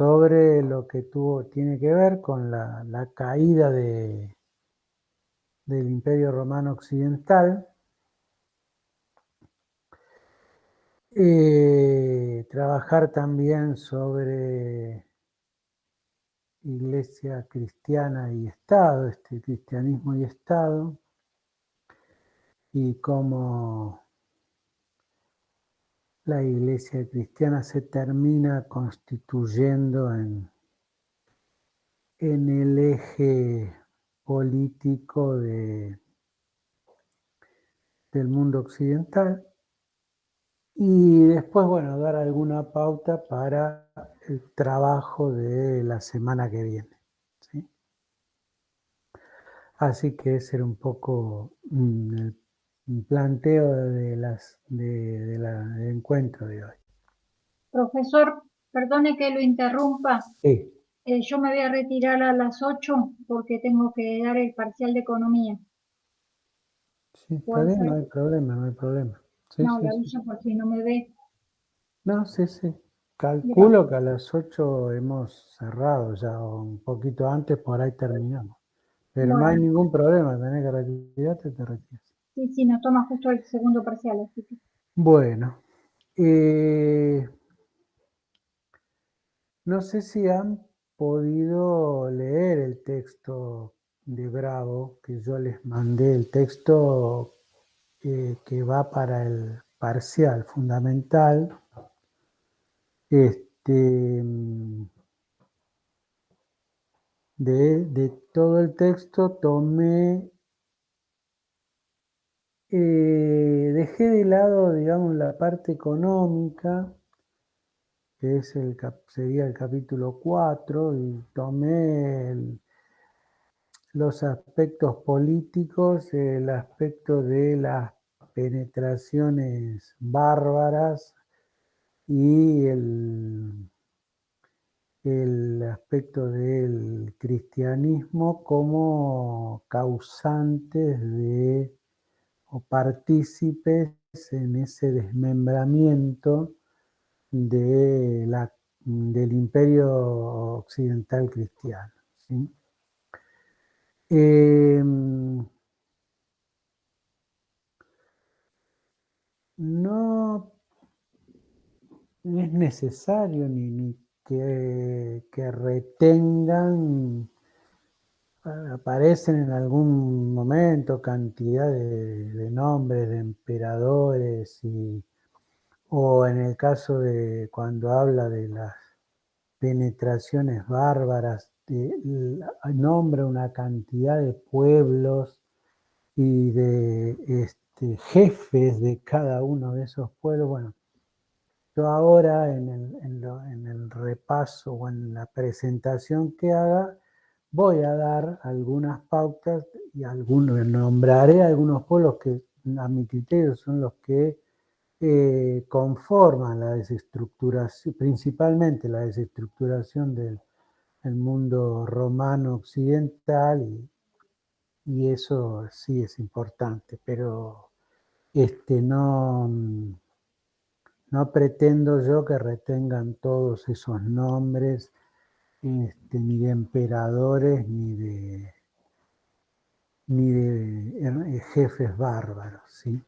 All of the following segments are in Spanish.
sobre lo que tiene que ver con la caída del Imperio Romano Occidental. Trabajar también sobre Iglesia cristiana y Estado, cristianismo y Estado, y cómo la Iglesia cristiana se termina constituyendo en el eje político del mundo occidental. Y después, bueno, dar alguna pauta para el trabajo de la semana que viene, ¿sí? Así que ese era un poco el planteo del encuentro de hoy. Profesor, perdone que lo interrumpa. Sí, Yo me voy a retirar a las 8 porque tengo que dar el parcial de economía. sí, está ¿Puede bien, no ser? hay problema, no hay problema. Sí, No, sí, le sí. aviso por si no me ve. No, sí, sí. Gracias. Calculo que a las 8 hemos cerrado ya, o un poquito antes, por ahí terminamos. Pero no hay Bueno, ningún problema, tenés que retirarte, te retiras. sí, sí, nos toma justo el segundo parcial, así que. Bueno, no sé si han podido leer el texto de Bravo, que yo les mandé, el texto que va para el parcial fundamental. De todo el texto tomé, dejé de lado, digamos, la parte económica, que es sería el capítulo 4, y tomé los aspectos políticos, el aspecto de las penetraciones bárbaras y el aspecto del cristianismo como causantes o partícipes en ese desmembramiento del imperio occidental cristiano, ¿sí? No es necesario ni que retengan, aparecen en algún momento cantidad de nombres de emperadores, o en el caso de cuando habla de las penetraciones bárbaras, nombra una cantidad de pueblos y de jefes de cada uno de esos pueblos. Bueno, yo ahora en el repaso o en la presentación que haga, voy a dar algunas pautas y nombraré algunos pueblos que a mi criterio son los que conforman la desestructuración, principalmente la desestructuración del mundo romano occidental, y eso sí es importante, pero no pretendo yo que retengan todos esos nombres, ni de emperadores, ni de jefes bárbaros, ¿sí?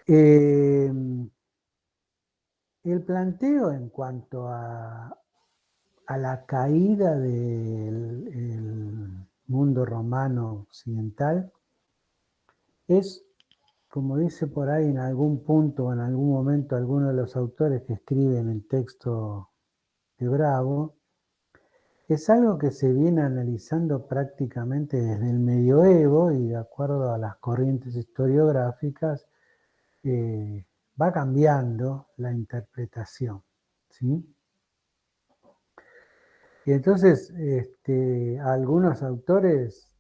El planteo en cuanto a la caída del mundo romano occidental es, como dice por ahí en algún punto o en algún momento alguno de los autores que escriben el texto de Bravo, es algo que se viene analizando prácticamente desde el medioevo, y de acuerdo a las corrientes historiográficas va cambiando la interpretación, ¿sí? Y entonces algunos autores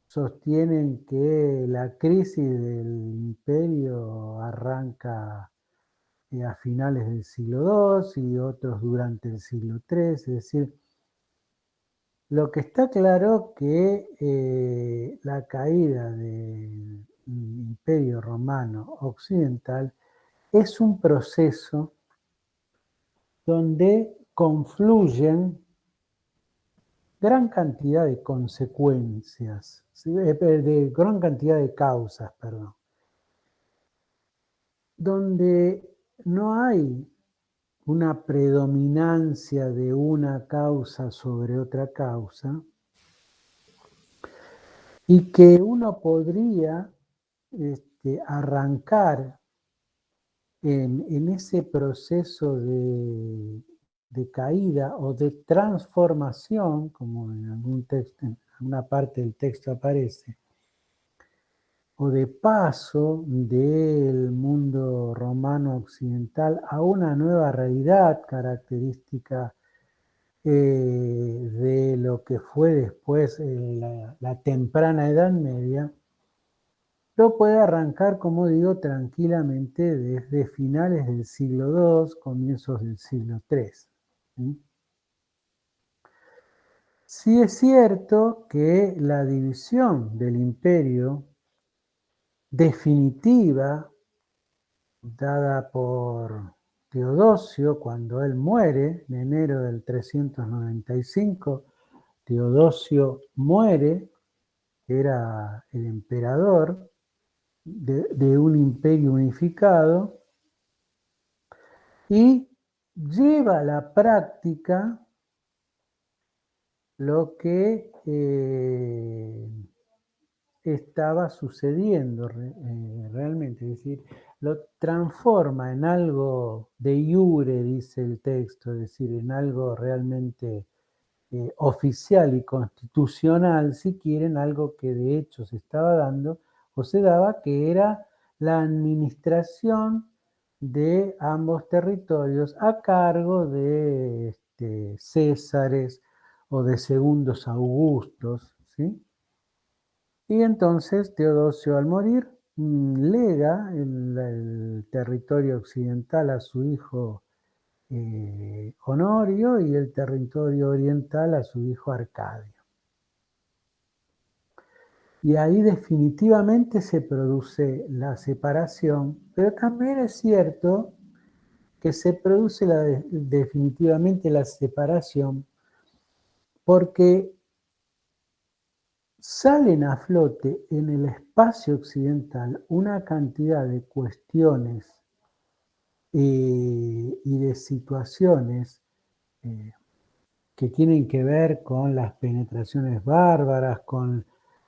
sostienen que la crisis del imperio arranca a finales del siglo II y otros durante el siglo III. Es decir, lo que está claro que la caída del imperio romano occidental es un proceso donde confluyen gran cantidad de consecuencias, de gran cantidad de causas, perdón, donde no hay una predominancia de una causa sobre otra causa, y que uno podría arrancar en ese proceso de caída o de transformación, como en algún texto, en una parte del texto aparece, o de paso del mundo romano occidental a una nueva realidad característica de lo que fue después la temprana Edad Media, lo puede arrancar, como digo, tranquilamente desde finales del siglo II, comienzos del siglo III. ¿Sí? Sí es cierto que la división del imperio definitiva, dada por Teodosio cuando él muere en enero del 395, Teodosio muere, era el emperador de un imperio unificado, y lleva a la práctica lo que estaba sucediendo realmente, es decir, lo transforma en algo de iure, dice el texto, es decir, en algo realmente oficial y constitucional, si quieren, algo que de hecho se estaba dando o se daba, que era la administración de ambos territorios a cargo de césares o de segundos augustos, ¿sí? Y entonces Teodosio, al morir, lega el territorio occidental a su hijo Honorio, y el territorio oriental a su hijo Arcadio. Y ahí definitivamente se produce la separación, pero también es cierto que se produce definitivamente la separación porque salen a flote en el espacio occidental una cantidad de cuestiones y de situaciones que tienen que ver con las penetraciones bárbaras, con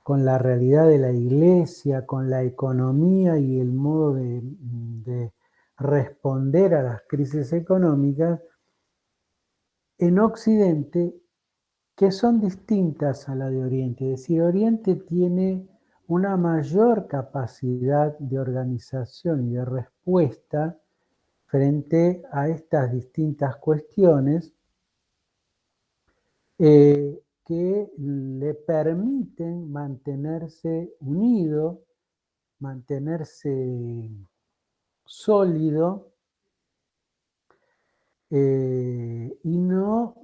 la realidad de la iglesia, con la economía y el modo de responder a las crisis económicas en Occidente, que son distintas a la de Oriente. Es decir, Oriente tiene una mayor capacidad de organización y de respuesta frente a estas distintas cuestiones que le permiten mantenerse unido, mantenerse sólido, y no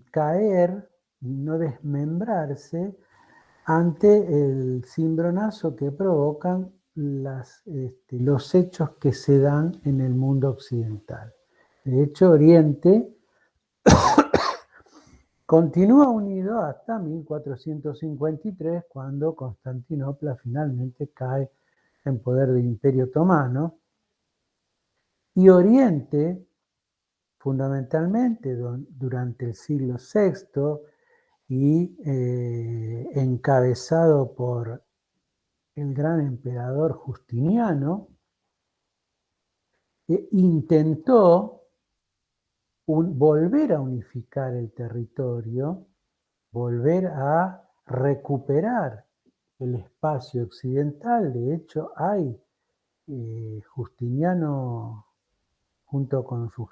caer y no desmembrarse ante el cimbronazo que provocan los hechos que se dan en el mundo occidental. De hecho, Oriente continúa unido hasta 1453, cuando Constantinopla finalmente cae en poder del Imperio Otomano, y Oriente, fundamentalmente durante el siglo VI y encabezado por el gran emperador Justiniano, intentó volver a unificar el territorio, volver a recuperar el espacio occidental. De hecho, hay Justiniano, junto con su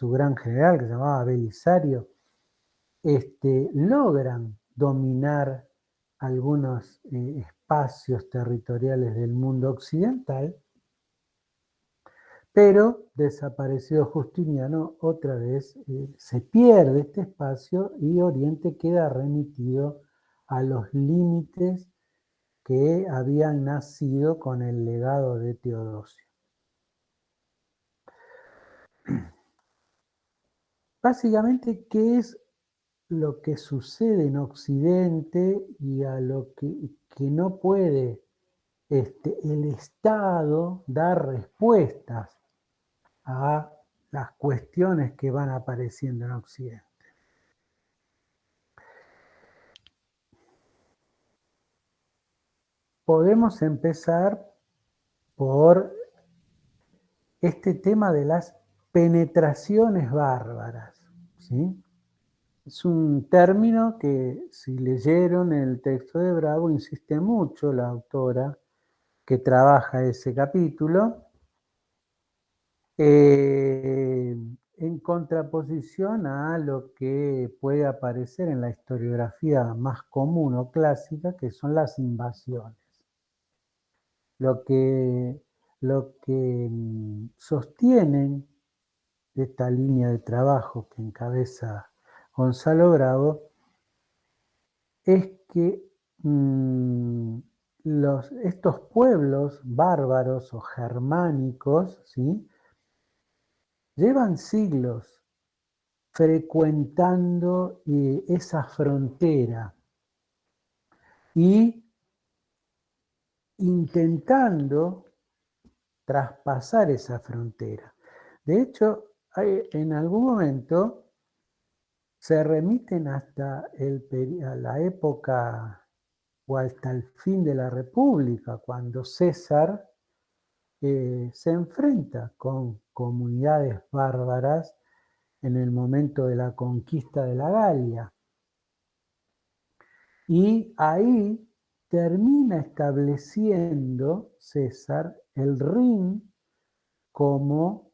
gran general, que se llamaba Belisario, logran dominar algunos espacios territoriales del mundo occidental, pero desaparecido Justiniano, otra vez se pierde este espacio y Oriente queda remitido a los límites que habían nacido con el legado de Teodosio. básicamente, ¿qué es lo que sucede en Occidente y a lo que no puede el Estado dar respuestas a las cuestiones que van apareciendo en Occidente? Podemos empezar por este tema de las penetraciones bárbaras, ¿sí? Es un término que, si leyeron el texto de Bravo, insiste mucho la autora que trabaja ese capítulo, en contraposición a lo que puede aparecer en la historiografía más común o clásica, que son las invasiones. Lo que, sostienen esta línea de trabajo que encabeza Gonzalo Bravo es que estos pueblos bárbaros o germánicos, ¿sí?, llevan siglos frecuentando esa frontera y intentando traspasar esa frontera. De hecho, en algún momento se remiten hasta a la época o hasta el fin de la República, cuando César se enfrenta con comunidades bárbaras en el momento de la conquista de la Galia. Y ahí termina estableciendo César el Rin como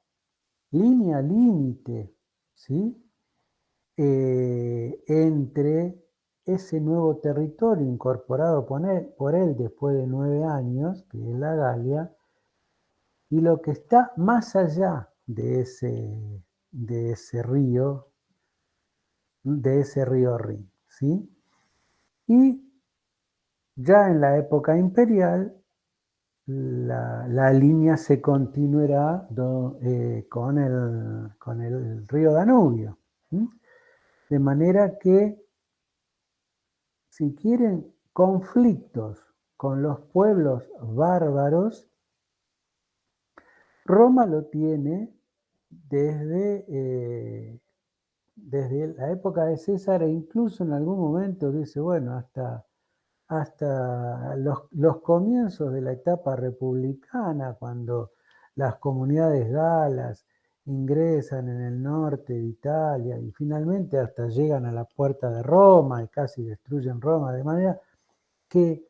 línea límite, ¿sí?, entre ese nuevo territorio incorporado por él después de 9 años, que es la Galia, y lo que está más allá de ese río Rin, ¿sí? Y ya en la época imperial, la línea se continuará con el río Danubio, ¿sí? De manera que, si quieren conflictos con los pueblos bárbaros, Roma lo tiene desde la época de César, e incluso en algún momento dice, bueno, hasta los comienzos de la etapa republicana, cuando las comunidades galas ingresan en el norte de Italia y finalmente hasta llegan a la puerta de Roma y casi destruyen Roma, de manera que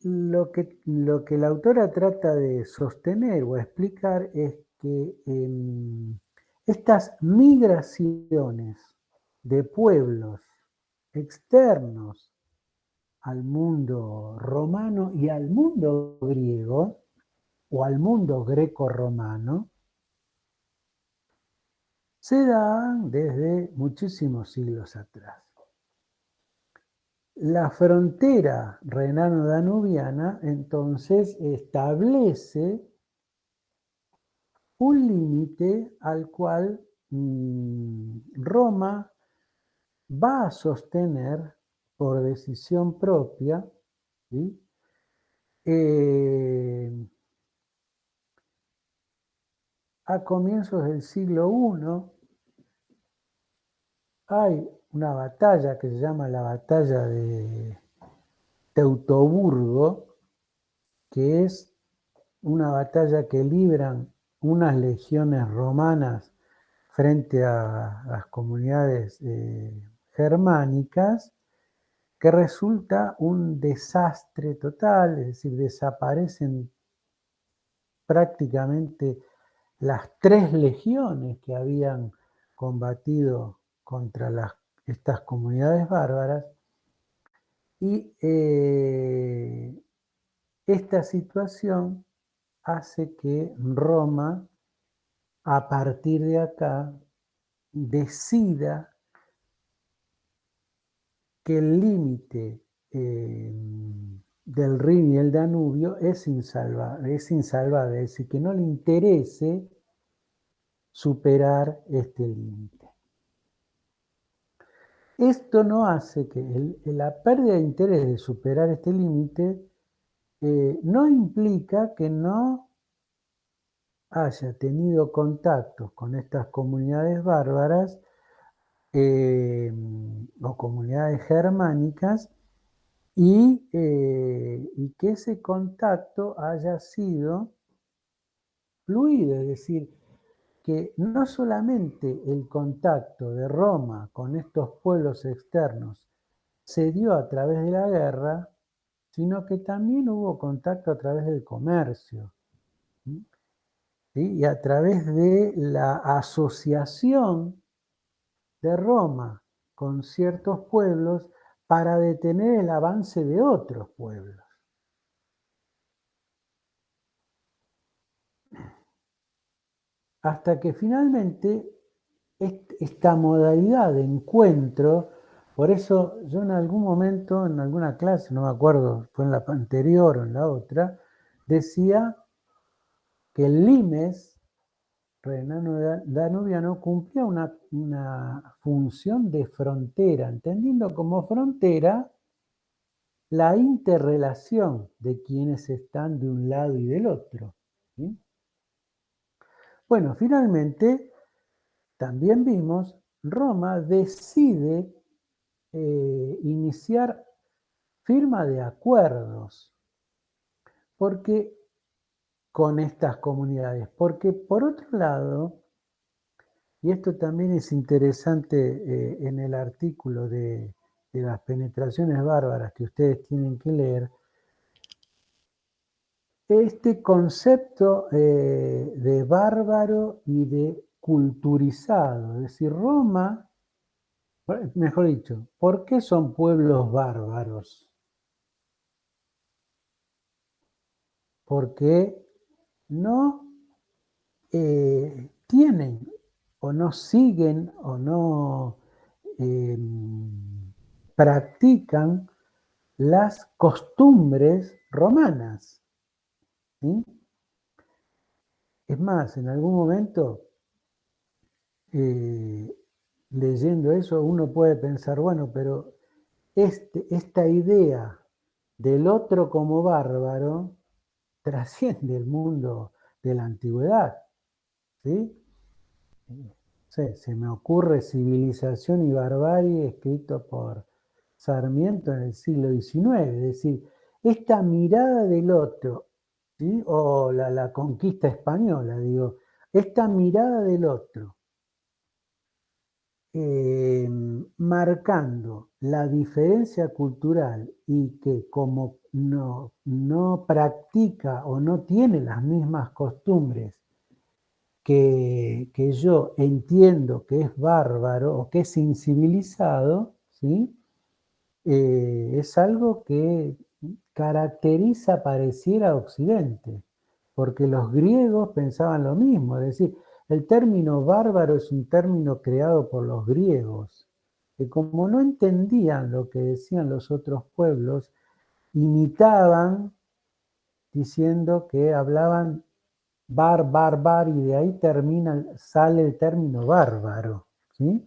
lo que la autora trata de sostener o explicar es que estas migraciones de pueblos externos al mundo romano y al mundo griego o al mundo greco-romano se dan desde muchísimos siglos atrás. La frontera renano-danubiana entonces establece un límite al cual Roma va a sostener por decisión propia, ¿sí? A comienzos del siglo I hay una batalla que se llama la batalla de Teutoburgo, que es una batalla que libran unas legiones romanas frente a las comunidades germánicas, que resulta un desastre total, es decir, desaparecen prácticamente las 3 legiones que habían combatido contra estas comunidades bárbaras, y esta situación hace que Roma, a partir de acá, decida que el límite del Rin y el Danubio es insalvable, es decir, que no le interese superar este límite. Esto no hace que la pérdida de interés de superar este límite no implica que no haya tenido contactos con estas comunidades bárbaras o comunidades germánicas y que ese contacto haya sido fluido, es decir, que no solamente el contacto de Roma con estos pueblos externos se dio a través de la guerra, sino que también hubo contacto a través del comercio, ¿sí? Y a través de la asociación de Roma con ciertos pueblos para detener el avance de otros pueblos. Hasta que finalmente esta modalidad de encuentro, por eso yo en algún momento, en alguna clase, no me acuerdo, fue en la anterior o en la otra, decía que el limes renano-danubiano cumplía una función de frontera, entendiendo como frontera la interrelación de quienes están de un lado y del otro, ¿sí? Bueno, finalmente, también vimos, Roma decide iniciar firma de acuerdos porque, con estas comunidades, porque por otro lado, y esto también es interesante en el artículo de las penetraciones bárbaras que ustedes tienen que leer, este concepto de bárbaro y de culturizado, es decir, Roma, mejor dicho, ¿por qué son pueblos bárbaros? Porque no tienen o no siguen o no practican las costumbres romanas, ¿sí? Es más, en algún momento, leyendo eso, uno puede pensar, bueno, pero esta idea del otro como bárbaro trasciende el mundo de la antigüedad, ¿sí? Se me ocurre Civilización y Barbarie, escrito por Sarmiento en el siglo XIX, es decir, esta mirada del otro, ¿sí? O la conquista española, digo, esta mirada del otro, marcando la diferencia cultural y que como no practica o no tiene las mismas costumbres que yo entiendo que es bárbaro o que es incivilizado, ¿sí? Es algo que caracteriza, pareciera, a Occidente, porque los griegos pensaban lo mismo, es decir, el término bárbaro es un término creado por los griegos, que como no entendían lo que decían los otros pueblos, imitaban diciendo que hablaban bar, y de ahí sale el término bárbaro, ¿sí?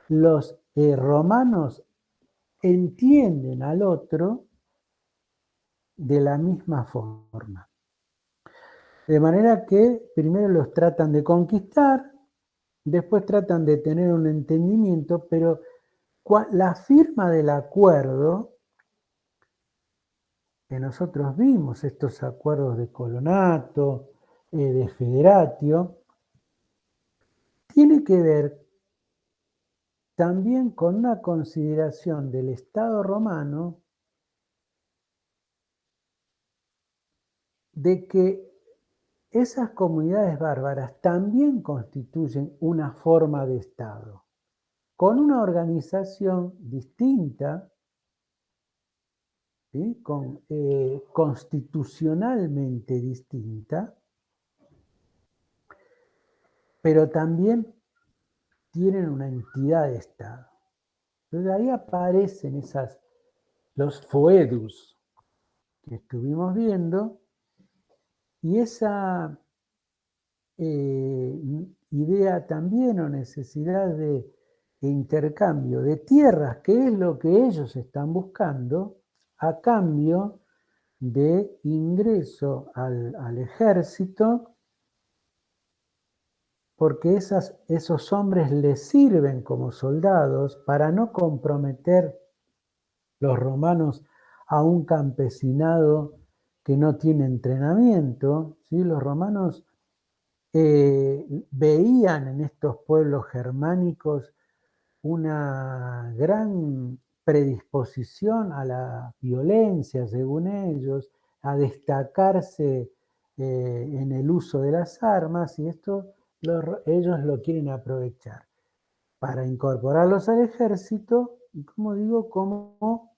Los romanos entienden al otro de la misma forma. De manera que primero los tratan de conquistar, después tratan de tener un entendimiento, pero la firma del acuerdo, que nosotros vimos, estos acuerdos de colonato, de federatio, tiene que ver también con una consideración del Estado romano de que esas comunidades bárbaras también constituyen una forma de Estado, con una organización distinta, ¿sí? Constitucionalmente distinta, pero también tienen una entidad de Estado. Entonces ahí aparecen los foedus que estuvimos viendo, y idea también o necesidad de intercambio de tierras, que es lo que ellos están buscando, a cambio de ingreso al ejército, porque esos hombres les sirven como soldados para no comprometer los romanos a un campesinado que no tiene entrenamiento, ¿sí? Los romanos veían en estos pueblos germánicos una gran predisposición a la violencia, según ellos, a destacarse en el uso de las armas, y esto ellos lo quieren aprovechar para incorporarlos al ejército, y como digo, como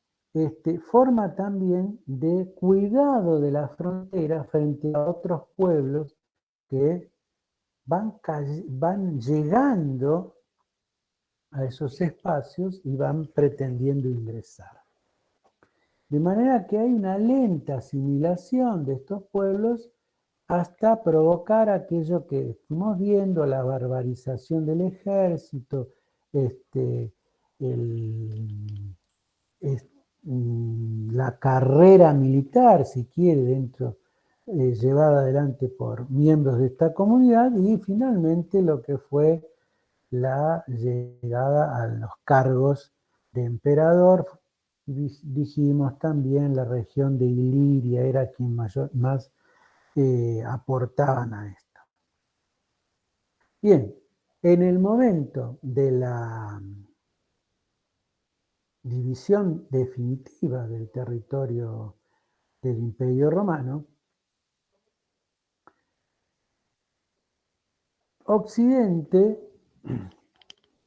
forma también de cuidado de la frontera frente a otros pueblos que van llegando a esos espacios y van pretendiendo ingresar. De manera que hay una lenta asimilación de estos pueblos hasta provocar aquello que fuimos viendo, la barbarización del ejército, la carrera militar, si quiere, llevada adelante por miembros de esta comunidad, y finalmente lo que fue la llegada a los cargos de emperador. Dijimos también la región de Iliria era quien más aportaban a esto. Bien, en el momento de la división definitiva del territorio del Imperio Romano, Occidente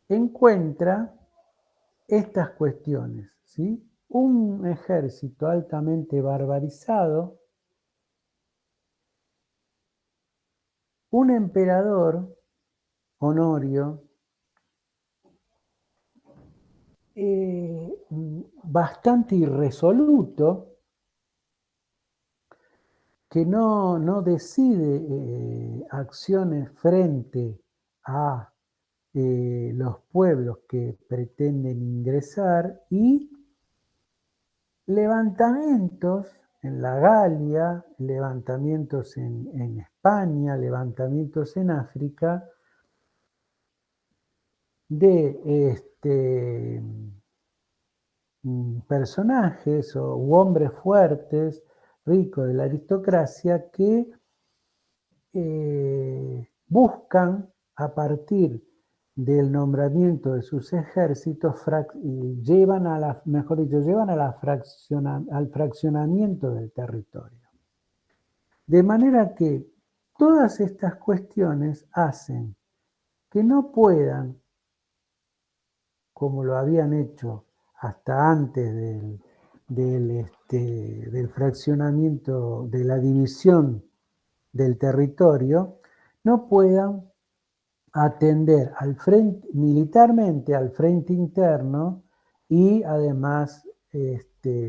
encuentra estas cuestiones, ¿sí? Un ejército altamente barbarizado, un emperador, Honorio, bastante irresoluto, que no decide acciones frente a los pueblos que pretenden ingresar, y levantamientos en la Galia, levantamientos en España, levantamientos en África, de personajes u hombres fuertes, ricos de la aristocracia, que buscan a partir del nombramiento de sus ejércitos, llevan al fraccionamiento del territorio. De manera que todas estas cuestiones hacen que no puedan, como lo habían hecho hasta antes del fraccionamiento, de la división del territorio, no puedan atender militarmente al frente interno, y además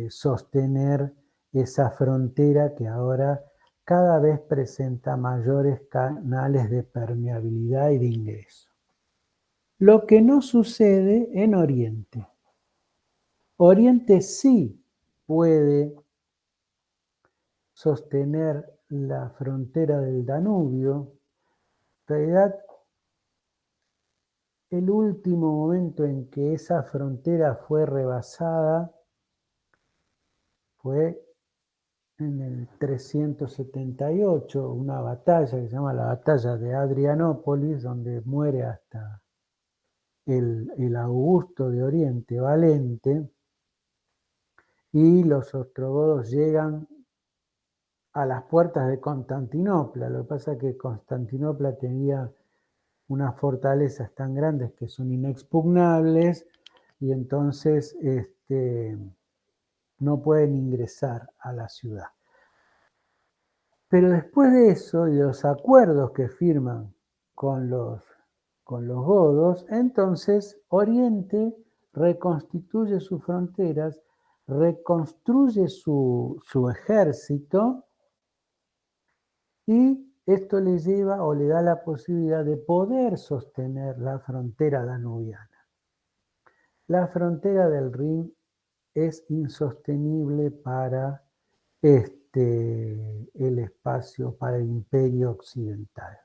sostener esa frontera que ahora cada vez presenta mayores canales de permeabilidad y de ingreso. Lo que no sucede en Oriente. Oriente sí puede sostener la frontera del Danubio. En realidad, el último momento en que esa frontera fue rebasada fue en el 378, una batalla que se llama la batalla de Adrianópolis, donde muere hasta el Augusto de Oriente Valente, y los ostrogodos llegan a las puertas de Constantinopla. Lo que pasa es que Constantinopla tenía unas fortalezas tan grandes que son inexpugnables, y entonces no pueden ingresar a la ciudad. Pero después de eso, y de los acuerdos que firman con los godos, entonces Oriente reconstituye sus fronteras, reconstruye su ejército, y esto le lleva o le da la posibilidad de poder sostener la frontera danubiana. La frontera del Rin es insostenible para el espacio, para el imperio occidental.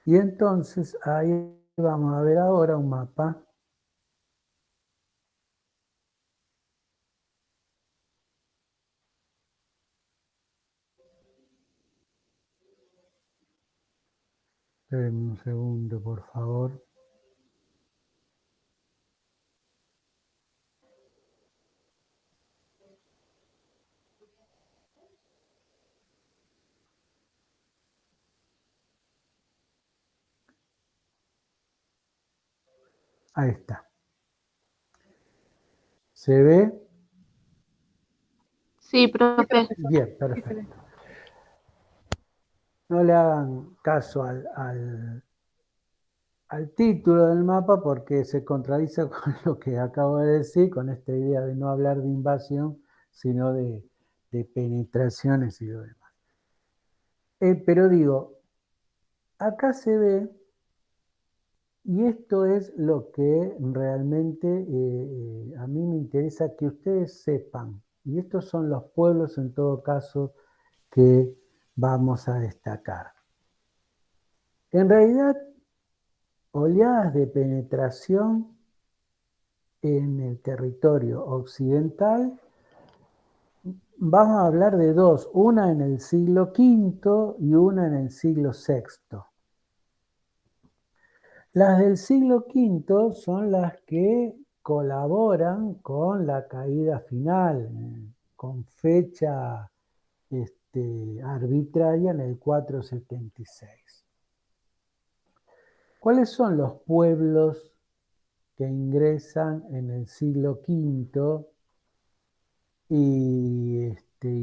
Y entonces ahí vamos a ver ahora un mapa Espérenme un segundo, por favor. Ahí está. ¿Se ve? Sí, profe. Bien, perfecto. No le hagan caso al título del mapa porque se contradice con lo que acabo de decir, con esta idea de no hablar de invasión, sino de penetraciones y lo demás. Pero digo, acá se ve, y esto es lo que realmente a mí me interesa que ustedes sepan, y estos son los pueblos en todo caso que vamos a destacar. En realidad, oleadas de penetración en el territorio occidental, vamos a hablar de dos, una en el siglo V y una en el siglo VI. Las del siglo V son las que colaboran con la caída final, con fecha arbitraria en el 476. ¿Cuáles son los pueblos que ingresan en el siglo V y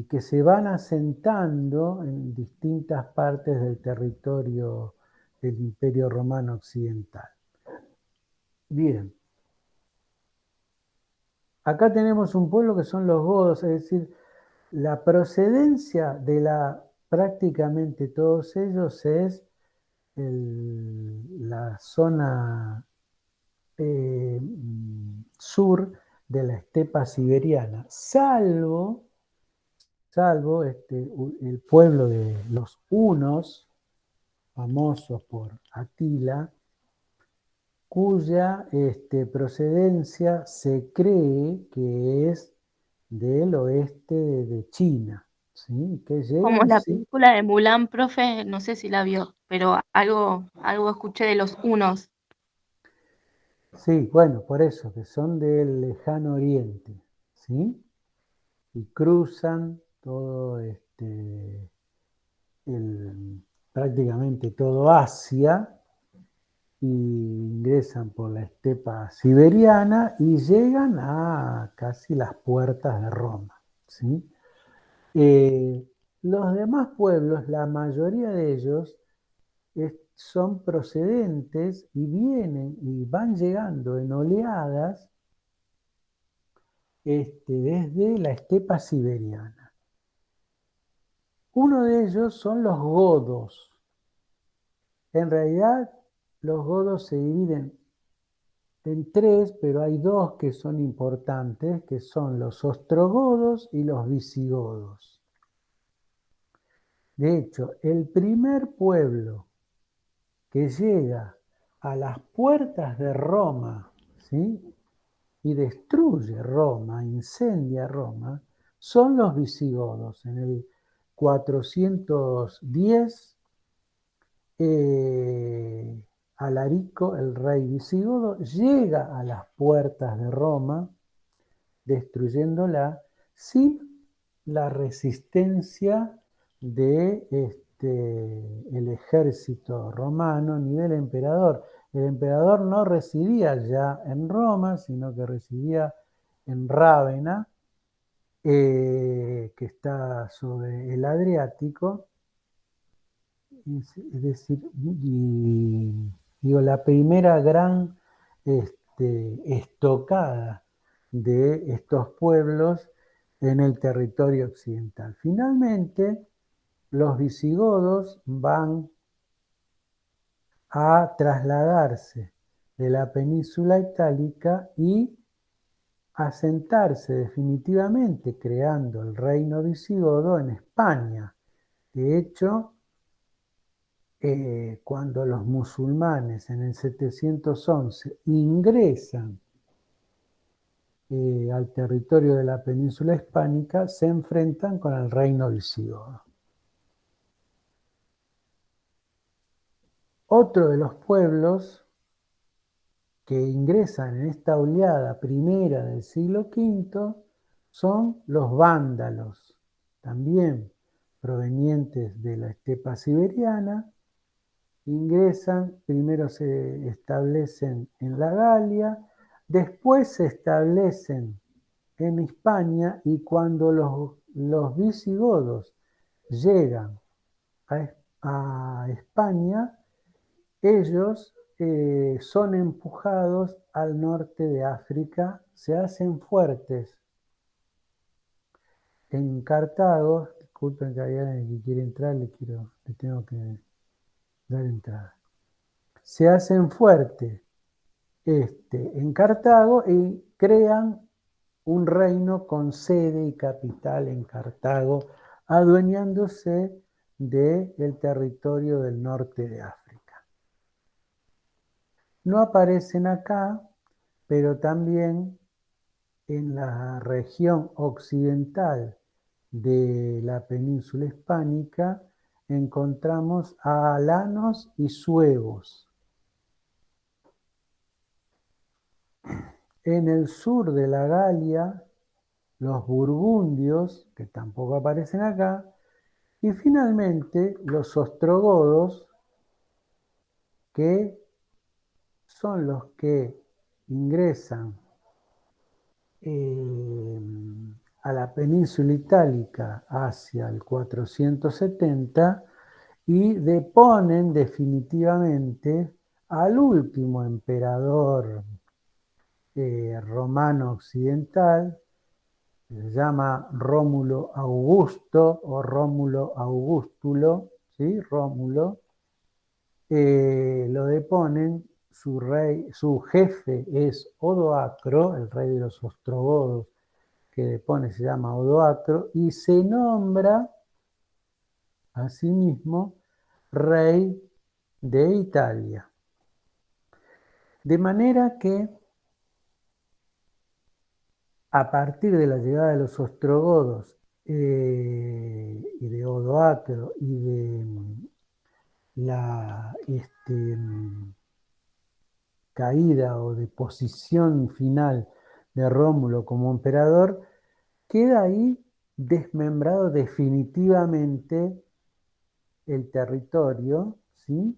que se van asentando en distintas partes del territorio del Imperio Romano Occidental? Bien, acá tenemos un pueblo que son los godos, es decir, la procedencia de prácticamente todos ellos es la zona sur de la estepa siberiana, salvo el pueblo de los hunos, famosos por Atila, cuya procedencia se cree que es del oeste de China, ¿sí? Que Como llegan, la sí, película de Mulan, profe, no sé si la vio, pero algo escuché de los unos. sí, bueno, por eso, que son del lejano oriente, ¿sí? Y cruzan todo prácticamente todo Asia y ingresan por la estepa siberiana y llegan a casi las puertas de Roma, ¿sí? Los demás pueblos, la mayoría de ellos, son procedentes y vienen y van llegando en oleadas desde la estepa siberiana. Uno de ellos son los godos. En realidad, los godos se dividen en tres, pero hay dos que son importantes, que son los ostrogodos y los visigodos. De hecho, el primer pueblo que llega a las puertas de Roma, ¿sí? Y destruye Roma, incendia Roma, son los visigodos. En el 410, Alarico, el rey visigodo, llega a las puertas de Roma, destruyéndola sin la resistencia de el ejército romano ni del emperador. El emperador no residía ya en Roma, sino que residía en Rávena, que está sobre el Adriático. Es decir, digo, la primera gran estocada de estos pueblos en el territorio occidental. Finalmente, los visigodos van a trasladarse de la península itálica y asentarse definitivamente, creando el reino visigodo en España. De hecho, cuando los musulmanes en el 711 ingresan al territorio de la península hispánica, se enfrentan con el reino visigodo. Otro de los pueblos que ingresan en esta oleada primera del siglo V son los vándalos, también provenientes de la estepa siberiana. Ingresan, primero se establecen en la Galia, después se establecen en España, y cuando los visigodos llegan a España, ellos son empujados al norte de África, se hacen fuertes en Cartago. Disculpen que hay alguien que quiere entrar, le tengo que dar entrada. Se hacen fuertes en Cartago y crean un reino con sede y capital en Cartago, adueñándose del territorio del norte de África. No aparecen acá, pero también en la región occidental de la península hispánica encontramos a alanos y suevos. En el sur de la Galia, los burgundios, que tampoco aparecen acá, y finalmente los ostrogodos, que son los que ingresan a la península itálica hacia el 470 y deponen definitivamente al último emperador romano occidental. Se llama Rómulo Augusto o Rómulo Augustulo, ¿sí? Rómulo. Lo deponen, su jefe es Odoacro, el rey de los ostrogodos que depone se llama Odoacro, y se nombra a sí mismo rey de Italia. De manera que a partir de la llegada de los ostrogodos y de Odoacro y de la caída o deposición final de Rómulo como emperador, queda ahí desmembrado definitivamente el territorio, ¿sí?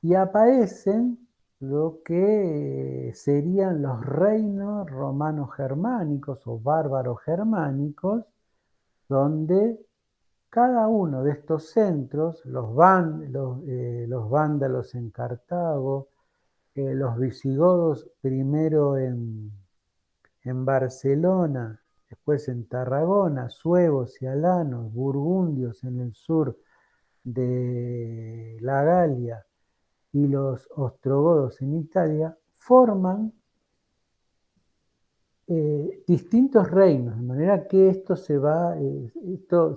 Y aparecen lo que serían los reinos romanos germánicos o bárbaros germánicos, donde cada uno de estos centros, los vándalos en Cartago, los visigodos primero en Barcelona, después en Tarragona, suevos y alanos, burgundios en el sur de la Galia y los ostrogodos en Italia, forman distintos reinos, de manera que esto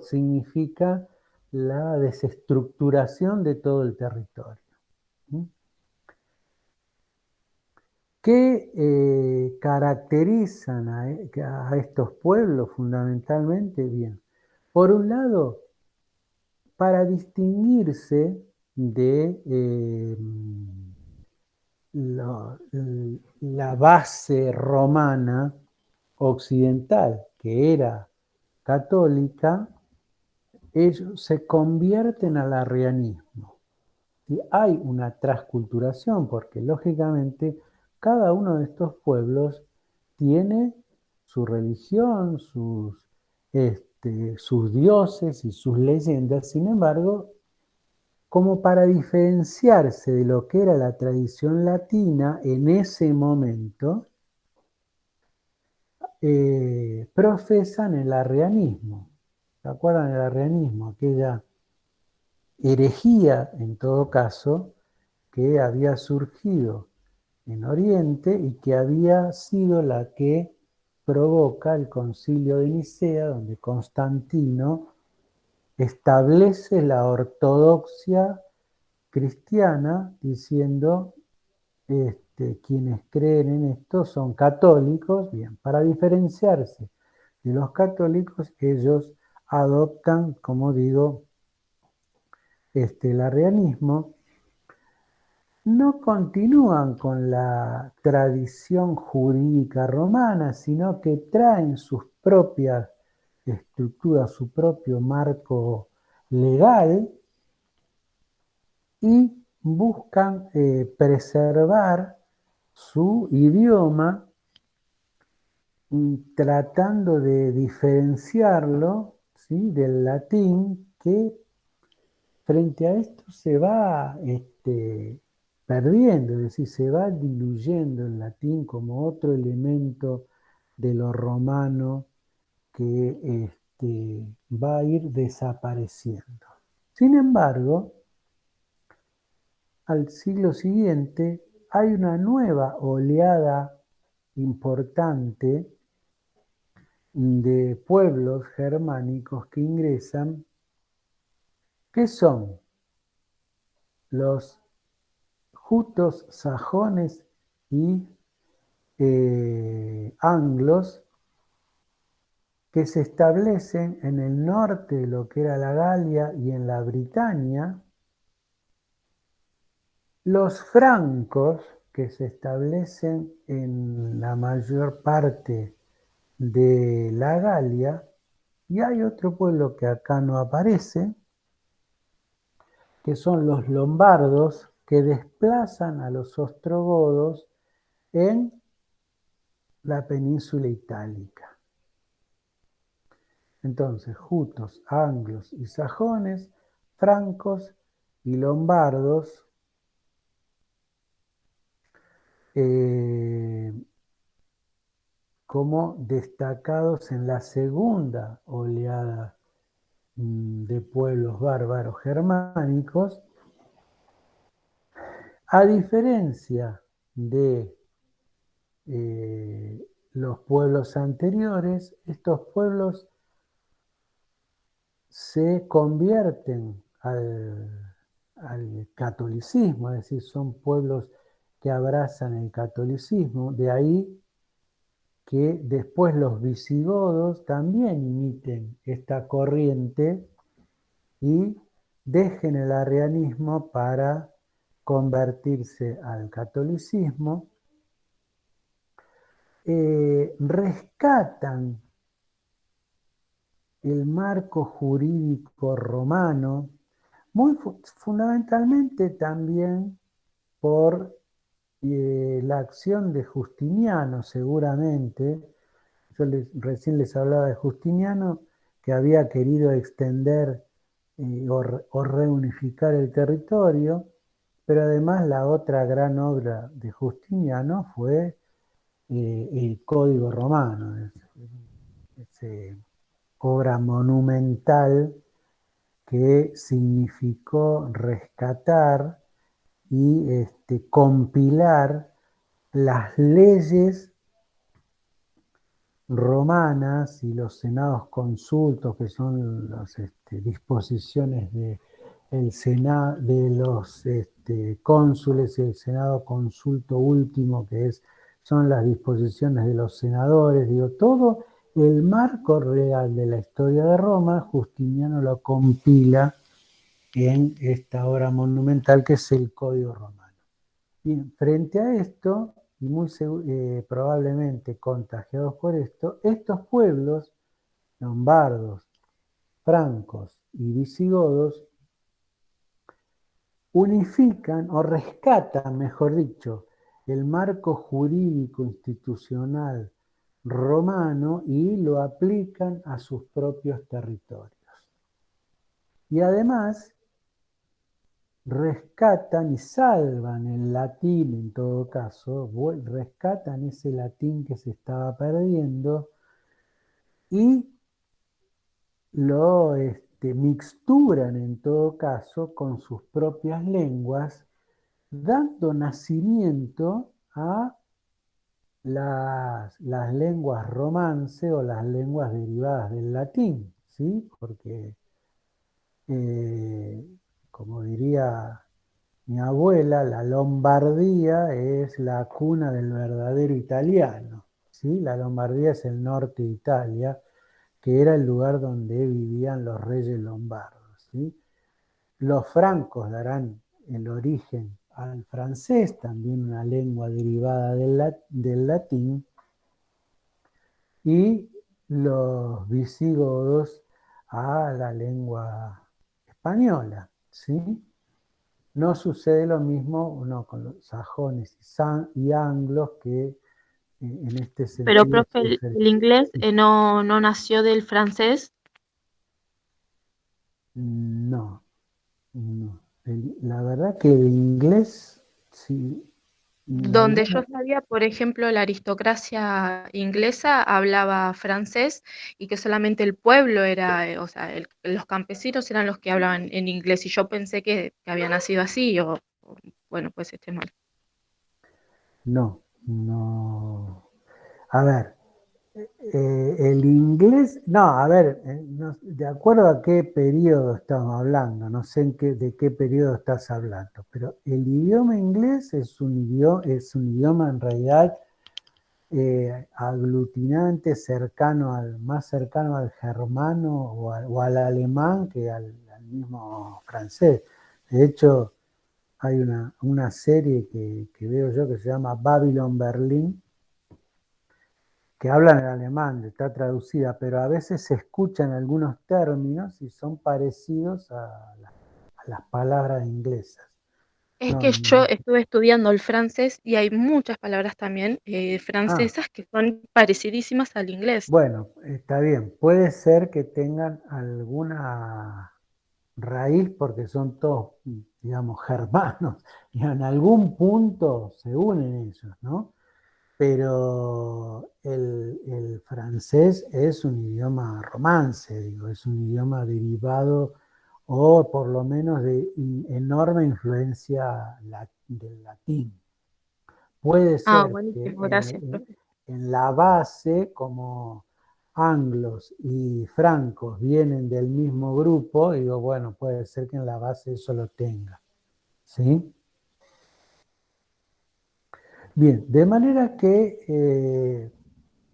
significa la desestructuración de todo el territorio. ¿Qué caracterizan a estos pueblos fundamentalmente? Bien, por un lado, para distinguirse de la base romana occidental, que era católica, ellos se convierten al arrianismo. Y hay una transculturación, porque lógicamente cada uno de estos pueblos tiene su religión, sus dioses y sus leyendas. Sin embargo, como para diferenciarse de lo que era la tradición latina en ese momento, profesan el arrianismo. ¿Se acuerdan del arrianismo? Aquella herejía, en todo caso, que había surgido en Oriente y que había sido la que provoca el Concilio de Nicea, donde Constantino establece la ortodoxia cristiana diciendo quienes creen en esto son católicos. Bien, para diferenciarse de los católicos, ellos adoptan, como digo, el arrianismo. No continúan con la tradición jurídica romana, sino que traen sus propias estructuras, su propio marco legal y buscan preservar su idioma, tratando de diferenciarlo, ¿sí?, del latín, que frente a esto se va perdiendo, es decir, se va diluyendo el latín como otro elemento de lo romano que va a ir desapareciendo. Sin embargo, al siglo siguiente hay una nueva oleada importante de pueblos germánicos que ingresan, que son los jutos, sajones y anglos, que se establecen en el norte de lo que era la Galia y en la Britania, los francos, que se establecen en la mayor parte de la Galia, y hay otro pueblo que acá no aparece, que son los lombardos, que desplazan a los ostrogodos en la península itálica. Entonces, jutos, anglos y sajones, francos y lombardos, como destacados en la segunda oleada de pueblos bárbaros germánicos, a diferencia de los pueblos anteriores. Estos pueblos se convierten al catolicismo, es decir, son pueblos que abrazan el catolicismo. De ahí que después los visigodos también imiten esta corriente y dejen el arrianismo para convertirse al catolicismo. Rescatan el marco jurídico romano, muy fundamentalmente también por la acción de Justiniano, seguramente. Yo recién les hablaba de Justiniano, que había querido extender o reunificar el territorio, pero además la otra gran obra de Justiniano fue el Código Romano, esa obra monumental que significó rescatar y compilar las leyes romanas y los senados consultos, que son las disposiciones de los cónsules, y el senado consulto último, que son las disposiciones de los senadores. Digo, todo el marco real de la historia de Roma, Justiniano lo compila en esta obra monumental que es el Código Romano. Bien, frente a esto, y muy probablemente contagiados por esto, estos pueblos, lombardos, francos y visigodos, unifican o rescatan, mejor dicho, el marco jurídico institucional romano y lo aplican a sus propios territorios. Y además rescatan y salvan el latín, en todo caso, rescatan ese latín que se estaba perdiendo, y lo mixturan en todo caso con sus propias lenguas, dando nacimiento a las lenguas romance o las lenguas derivadas del latín, ¿sí? Porque, como diría mi abuela, la Lombardía es la cuna del verdadero italiano, ¿sí? La Lombardía es el norte de Italia, que era el lugar donde vivían los reyes lombardos, ¿sí? Los francos darán el origen al francés, también una lengua derivada del latín, y los visigodos a la lengua española, ¿sí? No sucede lo mismo con los sajones y anglos, que en este Pero, sentido profe, el inglés no nació del francés. no, no. La verdad que el inglés, sí, Donde yo sabía, por ejemplo, la aristocracia inglesa hablaba francés y que solamente el pueblo era, o sea, los campesinos eran los que hablaban en inglés y yo pensé que había nacido así bueno, pues esté mal. no, no. A ver, el inglés, no, a ver, de acuerdo a qué periodo estamos hablando, no sé de qué periodo estás hablando, pero el idioma inglés es un idioma en realidad aglutinante, más cercano al germano o al alemán que al mismo francés. De hecho, hay una serie que veo yo que se llama Babylon Berlin, que hablan en alemán, está traducida, pero a veces se escuchan algunos términos y son parecidos a las palabras inglesas. Es No, que yo estuve estudiando el francés y hay muchas palabras también ah, francesas que son parecidísimas al inglés. bueno, está bien. Puede ser que tengan alguna raíz porque son todos, digamos, germanos y en algún punto se unen ellos, ¿no? Pero el francés es un idioma romance, digo, es un idioma derivado o por lo menos de enorme influencia del latín. Puede Ah, ser que buenísimo, gracias, profe. en la base, como anglos y francos vienen del mismo grupo, digo, bueno, puede ser que en la base eso lo tenga, ¿sí? Bien, de manera que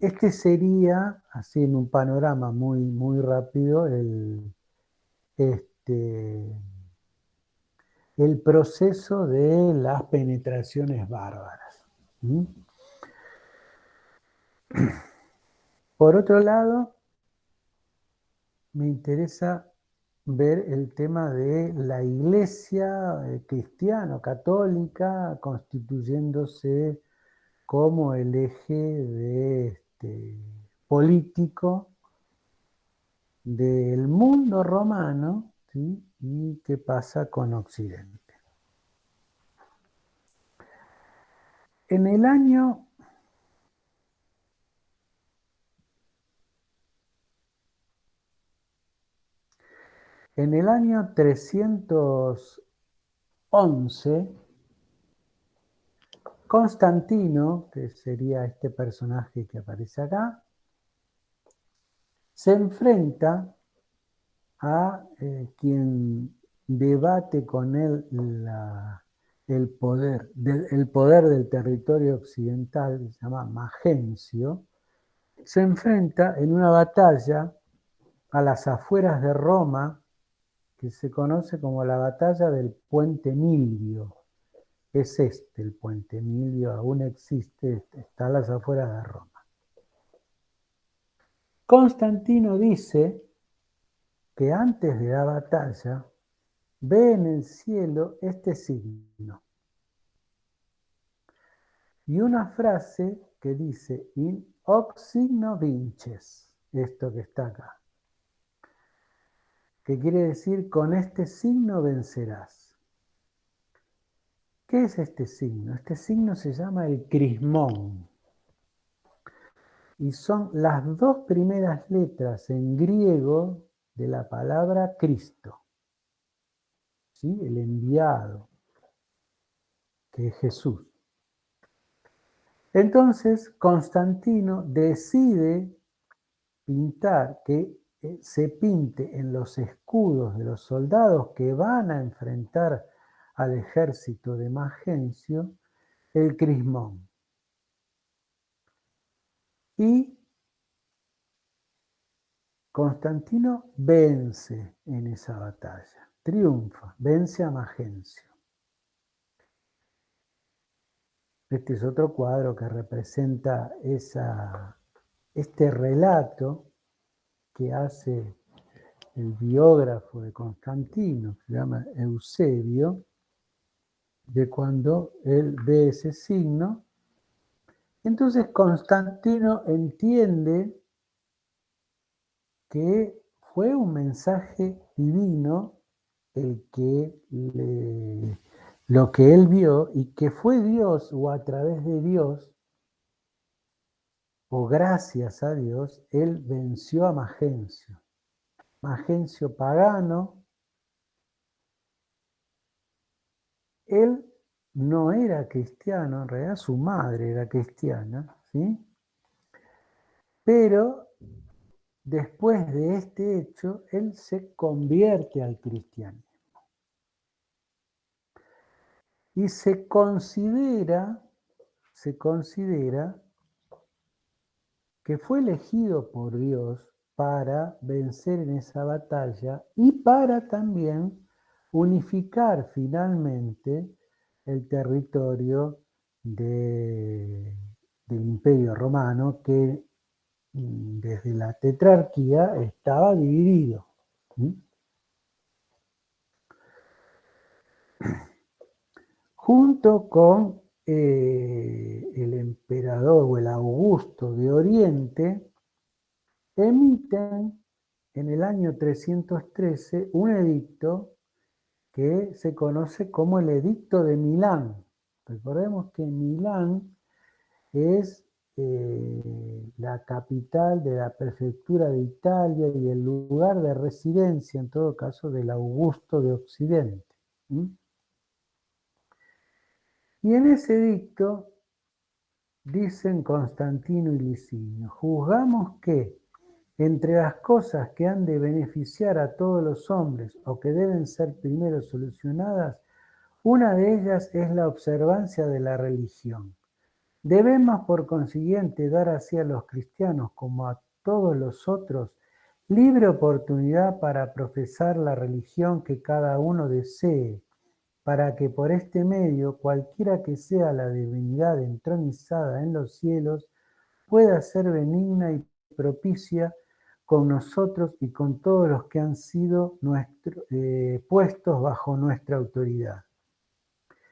este sería, así en un panorama muy rápido, este, el proceso de las penetraciones bárbaras. ¿Mm? Por otro lado, me interesa ver el tema de la iglesia cristiano-católica constituyéndose como el eje político del mundo romano, ¿sí? Y qué pasa con Occidente. En el año En el año 311, Constantino, que sería este personaje que aparece acá, se enfrenta a quien debate con él el poder del territorio occidental, que se llama Magencio. Se enfrenta en una batalla a las afueras de Roma, que se conoce como la batalla del Puente Milvio. Es el Puente Milvio, aún existe, está a las afueras de Roma. Constantino dice que antes de la batalla ve en el cielo este signo y una frase que dice in hoc signo vinces, esto que está acá, que quiere decir con este signo vencerás. ¿Qué es este signo? Este signo se llama el crismón. y son las dos primeras letras en griego de la palabra Cristo, ¿sí? El enviado, que es Jesús. Entonces Constantino decide pintar, que se pinte en los escudos de los soldados que van a enfrentar al ejército de Magencio el crismón. Y Constantino vence en esa batalla, triunfa, vence a Magencio. Este es otro cuadro que representa este relato que hace el biógrafo de Constantino, se llama Eusebio, de cuando él ve ese signo. Entonces Constantino entiende que fue un mensaje divino lo que él vio, y que fue Dios, o a través de Dios, o gracias a Dios, él venció a Magencio. Magencio pagano, él no era cristiano, en realidad su madre era cristiana, ¿sí? Pero después de este hecho, él se convierte al cristianismo. Y se considera que fue elegido por Dios para vencer en esa batalla y para también unificar finalmente el territorio del Imperio Romano, que desde la tetrarquía estaba dividido. Junto con el emperador o el Augusto de Oriente, emiten en el año 313 un edicto que se conoce como el Edicto de Milán. Recordemos que Milán es la capital de la prefectura de Italia y el lugar de residencia, en todo caso, del Augusto de Occidente. Y en ese edicto dicen Constantino y Licinio: juzgamos que entre las cosas que han de beneficiar a todos los hombres o que deben ser primero solucionadas, una de ellas es la observancia de la religión. Debemos, por consiguiente, dar así a los cristianos como a todos los otros libre oportunidad para profesar la religión que cada uno desee, para que por este medio, cualquiera que sea la divinidad entronizada en los cielos, pueda ser benigna y propicia con nosotros y con todos los que han sido puestos bajo nuestra autoridad.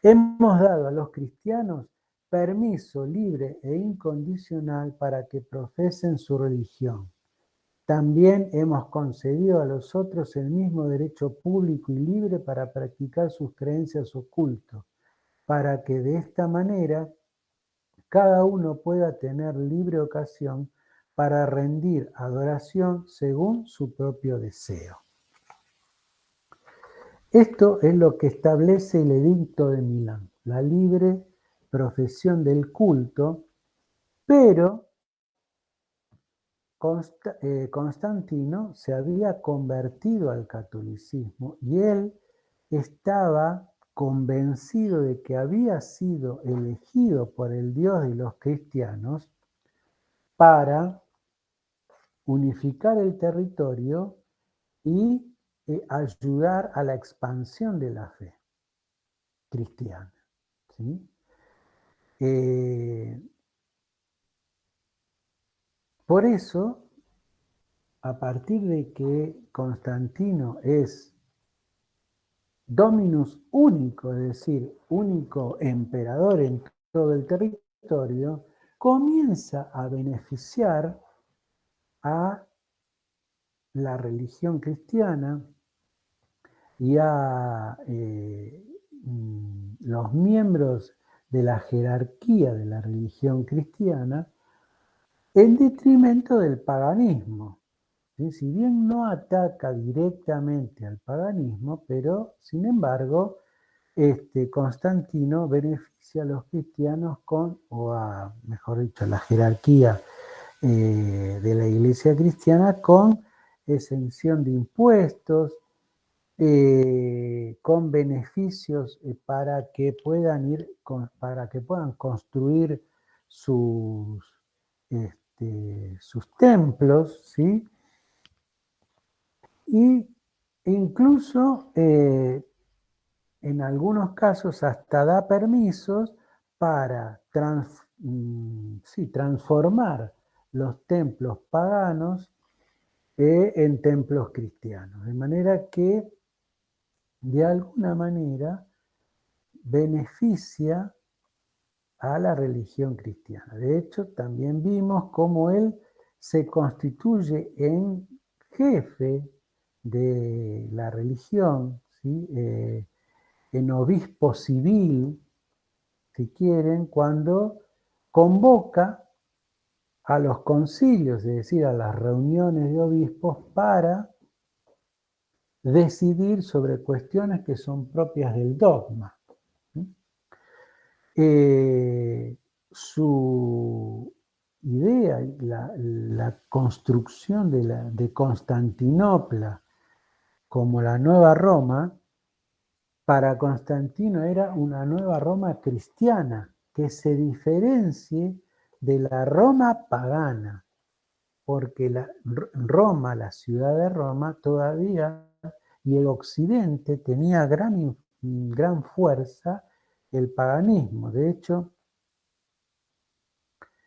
Hemos dado a los cristianos permiso libre e incondicional para que profesen su religión. También hemos concedido a los otros el mismo derecho público y libre para practicar sus creencias o cultos, para que de esta manera cada uno pueda tener libre ocasión para rendir adoración según su propio deseo. Esto es lo que establece el Edicto de Milán, la libre profesión del culto, pero Constantino se había convertido al catolicismo y él estaba convencido de que había sido elegido por el Dios de los cristianos para unificar el territorio y ayudar a la expansión de la fe cristiana, ¿sí? Por eso, a partir de que Constantino es dominus único, es decir, único emperador en todo el territorio, comienza a beneficiar a la religión cristiana y a los miembros de la jerarquía de la religión cristiana en detrimento del paganismo. ¿Sí? Si bien no ataca directamente al paganismo, pero sin embargo, Constantino beneficia a los cristianos mejor dicho, a la jerarquía de la iglesia cristiana con exención de impuestos, con beneficios para que para que puedan construir sus, sus templos, ¿sí? Y incluso en algunos casos hasta da permisos para transformar los templos paganos en templos cristianos. De manera que, de alguna manera, beneficia a la religión cristiana. De hecho, también vimos cómo él se constituye en jefe de la religión, ¿sí? En obispo civil, si quieren, cuando convoca a los concilios, es decir, a las reuniones de obispos para decidir sobre cuestiones que son propias del dogma. Su idea, la construcción de Constantinopla como la nueva Roma, para Constantino era una nueva Roma cristiana que se diferencie de la Roma pagana, porque Roma, la ciudad de Roma, todavía, y el occidente tenía gran fuerza el paganismo. De hecho,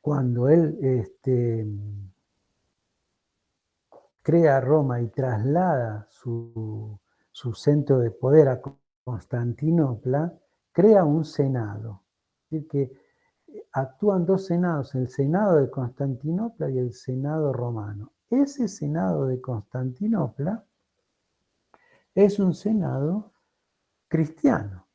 cuando él crea Roma y traslada su centro de poder a Constantinopla, crea un senado. Es decir, que actúan dos senados, el senado de Constantinopla y el senado romano. Ese senado de Constantinopla es un senado cristiano,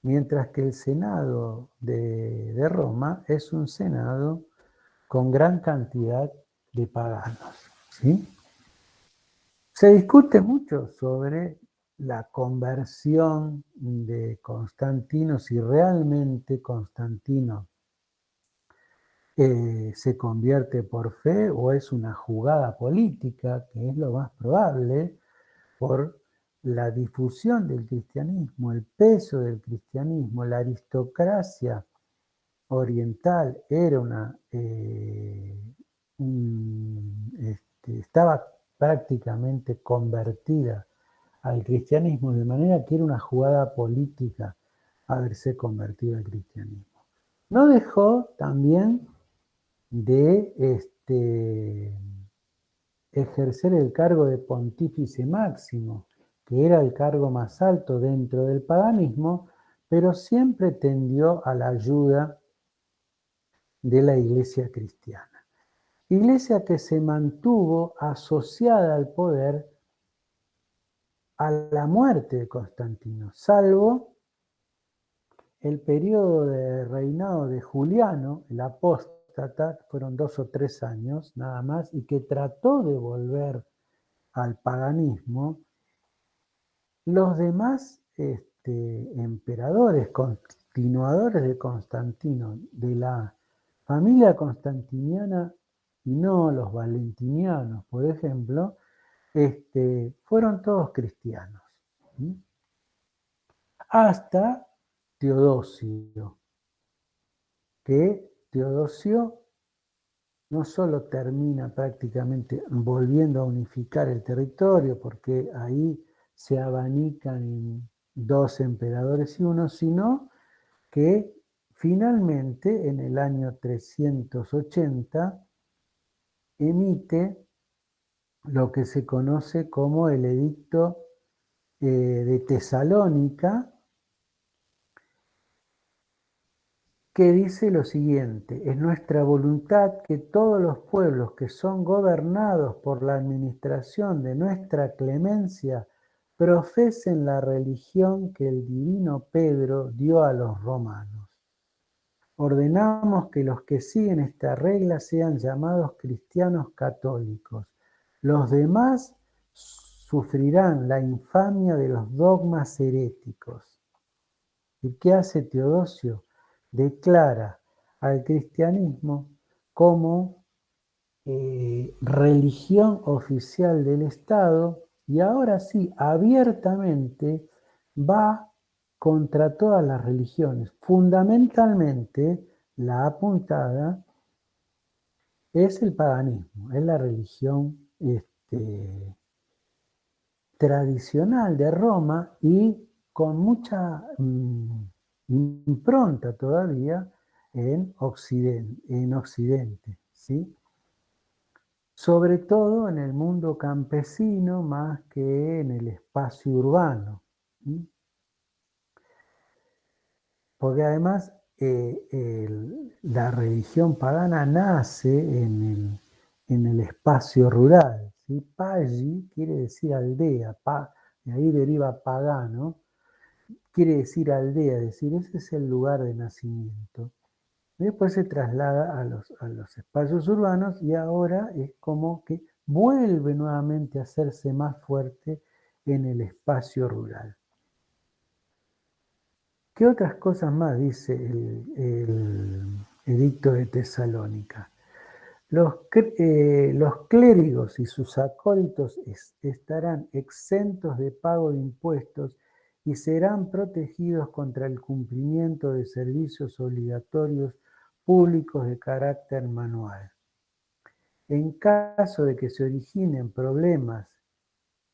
mientras que el senado de Roma es un senado con gran cantidad de paganos, ¿sí? Se discute mucho sobre la conversión de Constantino, si realmente Constantino se convierte por fe o es una jugada política, que es lo más probable, por la difusión del cristianismo, el peso del cristianismo, la aristocracia oriental era estaba prácticamente convertida al cristianismo, de manera que era una jugada política haberse convertido al cristianismo. No dejó también de ejercer el cargo de pontífice máximo, que era el cargo más alto dentro del paganismo, pero siempre tendió a la ayuda de la iglesia cristiana. Iglesia que se mantuvo asociada al poder a la muerte de Constantino, salvo el periodo de reinado de Juliano, el apóstata, fueron 2 o 3 años nada más, y que trató de volver al paganismo. Los demás emperadores, continuadores de Constantino, de la familia constantiniana, y no los valentinianos, por ejemplo, fueron todos cristianos. ¿Sí? Hasta Teodosio, que Teodosio no solo termina prácticamente volviendo a unificar el territorio, porque ahí se abanican en 2 emperadores y uno, sino que finalmente en el año 380 emite lo que se conoce como el Edicto de Tesalónica, que dice lo siguiente: es nuestra voluntad que todos los pueblos que son gobernados por la administración de nuestra clemencia profesen la religión que el divino Pedro dio a los romanos. ordenamos que los que siguen esta regla sean llamados cristianos católicos. Los demás sufrirán la infamia de los dogmas heréticos. ¿Y qué hace Teodosio? Declara al cristianismo como religión oficial del Estado y ahora sí, abiertamente va contra todas las religiones. Fundamentalmente, la apuntada es el paganismo, es la religión tradicional de Roma y con mucha impronta todavía en Occidente, ¿sí? Sobre todo en el mundo campesino más que en el espacio urbano. ¿Sí? Porque además la religión pagana nace en el espacio rural. ¿Sí? Pagi quiere decir aldea, de ahí deriva pagano, quiere decir aldea, es decir, ese es el lugar de nacimiento. Después se traslada a los espacios urbanos y ahora es como que vuelve nuevamente a hacerse más fuerte en el espacio rural. ¿Qué otras cosas más dice el edicto de Tesalónica? Los clérigos y sus acólitos estarán exentos de pago de impuestos y serán protegidos contra el cumplimiento de servicios obligatorios públicos de carácter manual. En caso de que se originen problemas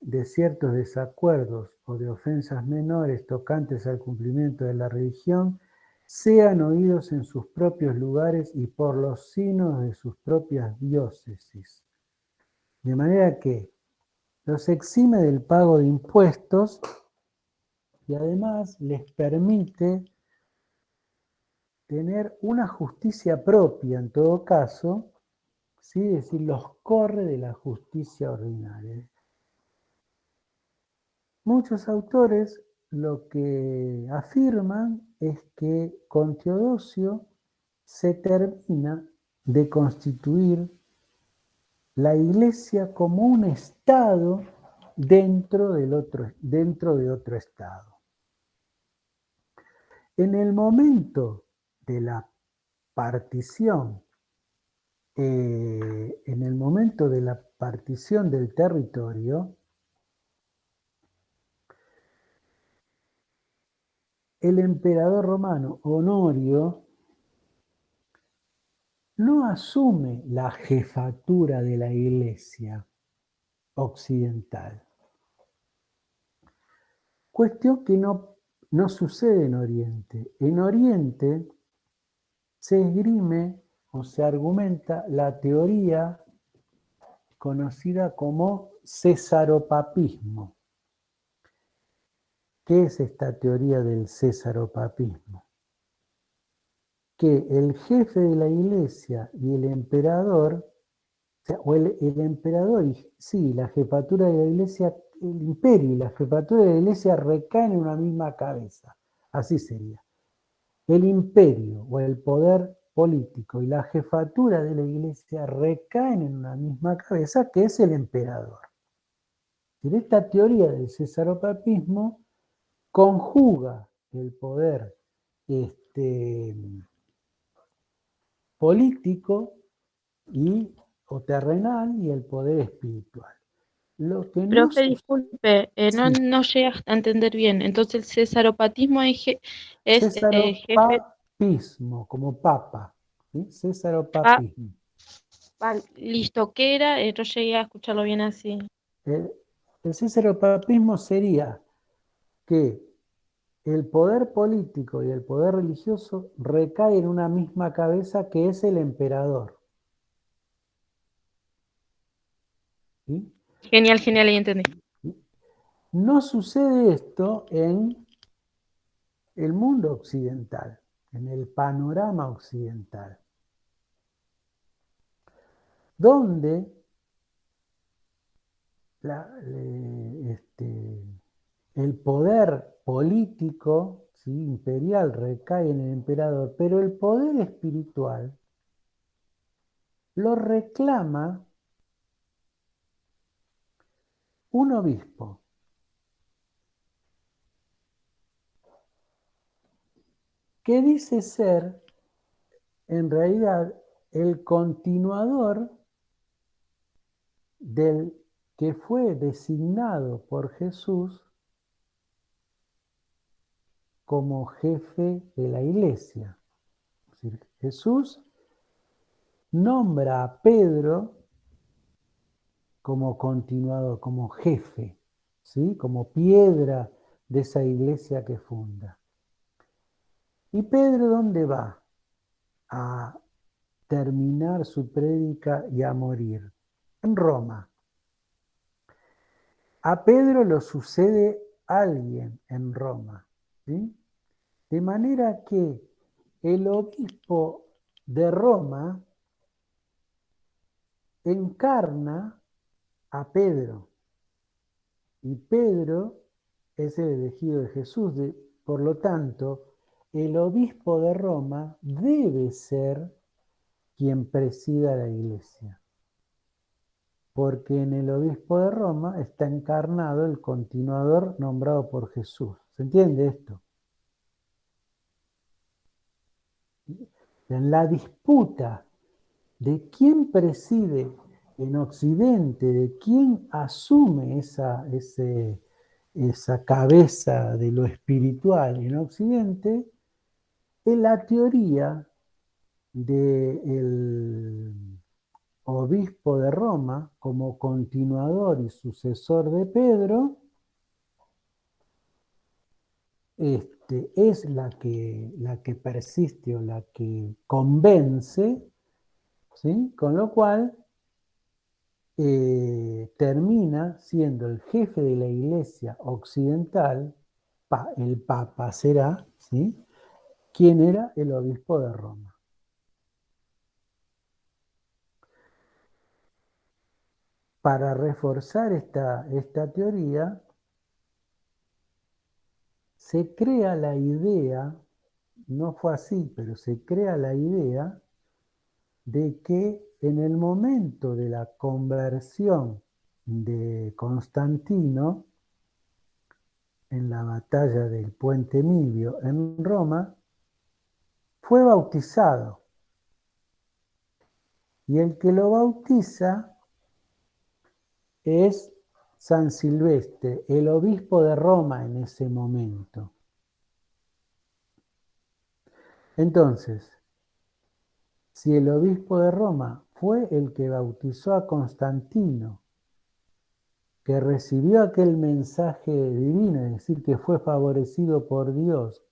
de ciertos desacuerdos o de ofensas menores tocantes al cumplimiento de la religión, sean oídos en sus propios lugares y por los signos de sus propias diócesis. De manera que los exime del pago de impuestos y además les permite tener una justicia propia en todo caso, ¿sí? Es decir, los corre de la justicia ordinaria. Muchos autores lo que afirman es que con Teodosio se termina de constituir la Iglesia como un Estado dentro de otro Estado. En el momento de la partición, del territorio, el emperador romano Honorio no asume la jefatura de la Iglesia occidental. Cuestión que no sucede en Oriente. En Oriente se esgrime o se argumenta la teoría conocida como cesaropapismo. ¿Qué es esta teoría del cesaropapismo? Que el jefe de la Iglesia y el emperador, o el emperador, sí, la jefatura de la Iglesia, el imperio y la jefatura de la Iglesia recaen en una misma cabeza. Así sería. El imperio o el poder político y la jefatura de la Iglesia recaen en una misma cabeza, que es el emperador. Y esta teoría del cesaropapismo conjuga el poder político o terrenal y el poder espiritual. Lo que no Profe, disculpe, no llegas a entender bien. Entonces, el cesaropatismo es jefe. Cesaropapismo, como papa. ¿Sí? Cesaropapismo. Listo, ¿qué era? No llegué a escucharlo bien así. El cesaropapismo sería que el poder político y el poder religioso recaen en una misma cabeza, que es el emperador. ¿Sí? Genial, ahí entendí. No sucede esto en el mundo occidental, en el panorama occidental, donde el poder político, ¿sí? Imperial recae en el emperador, pero el poder espiritual lo reclama un obispo. Que dice ser, en realidad, el continuador del que fue designado por Jesús como jefe de la iglesia. Es decir, Jesús nombra a Pedro como continuador, como jefe, ¿sí? Como piedra de esa iglesia que funda. ¿Y Pedro dónde va? A terminar su prédica y a morir. En Roma. A Pedro lo sucede alguien en Roma, ¿sí? De manera que el obispo de Roma encarna a Pedro. Y Pedro es el elegido de Jesús. Por lo tanto, el obispo de Roma debe ser quien presida la iglesia. Porque en el obispo de Roma está encarnado el continuador nombrado por Jesús. ¿Se entiende esto? En la disputa de quién preside en Occidente, de quién asume esa cabeza de lo espiritual en Occidente, es la teoría del obispo de Roma como continuador y sucesor de Pedro, es la que persiste o la que convence, ¿sí? Con lo cual termina siendo el jefe de la iglesia occidental, el Papa será, ¿sí? Quien era el obispo de Roma. Para reforzar esta teoría, se crea la idea, no fue así, pero se crea la idea de que en el momento de la conversión de Constantino, en la batalla del Puente Milvio en Roma, fue bautizado. Y el que lo bautiza es San Silvestre, el obispo de Roma en ese momento. Entonces, si el obispo de Roma fue el que bautizó a Constantino, que recibió aquel mensaje divino, es decir, que fue favorecido por Dios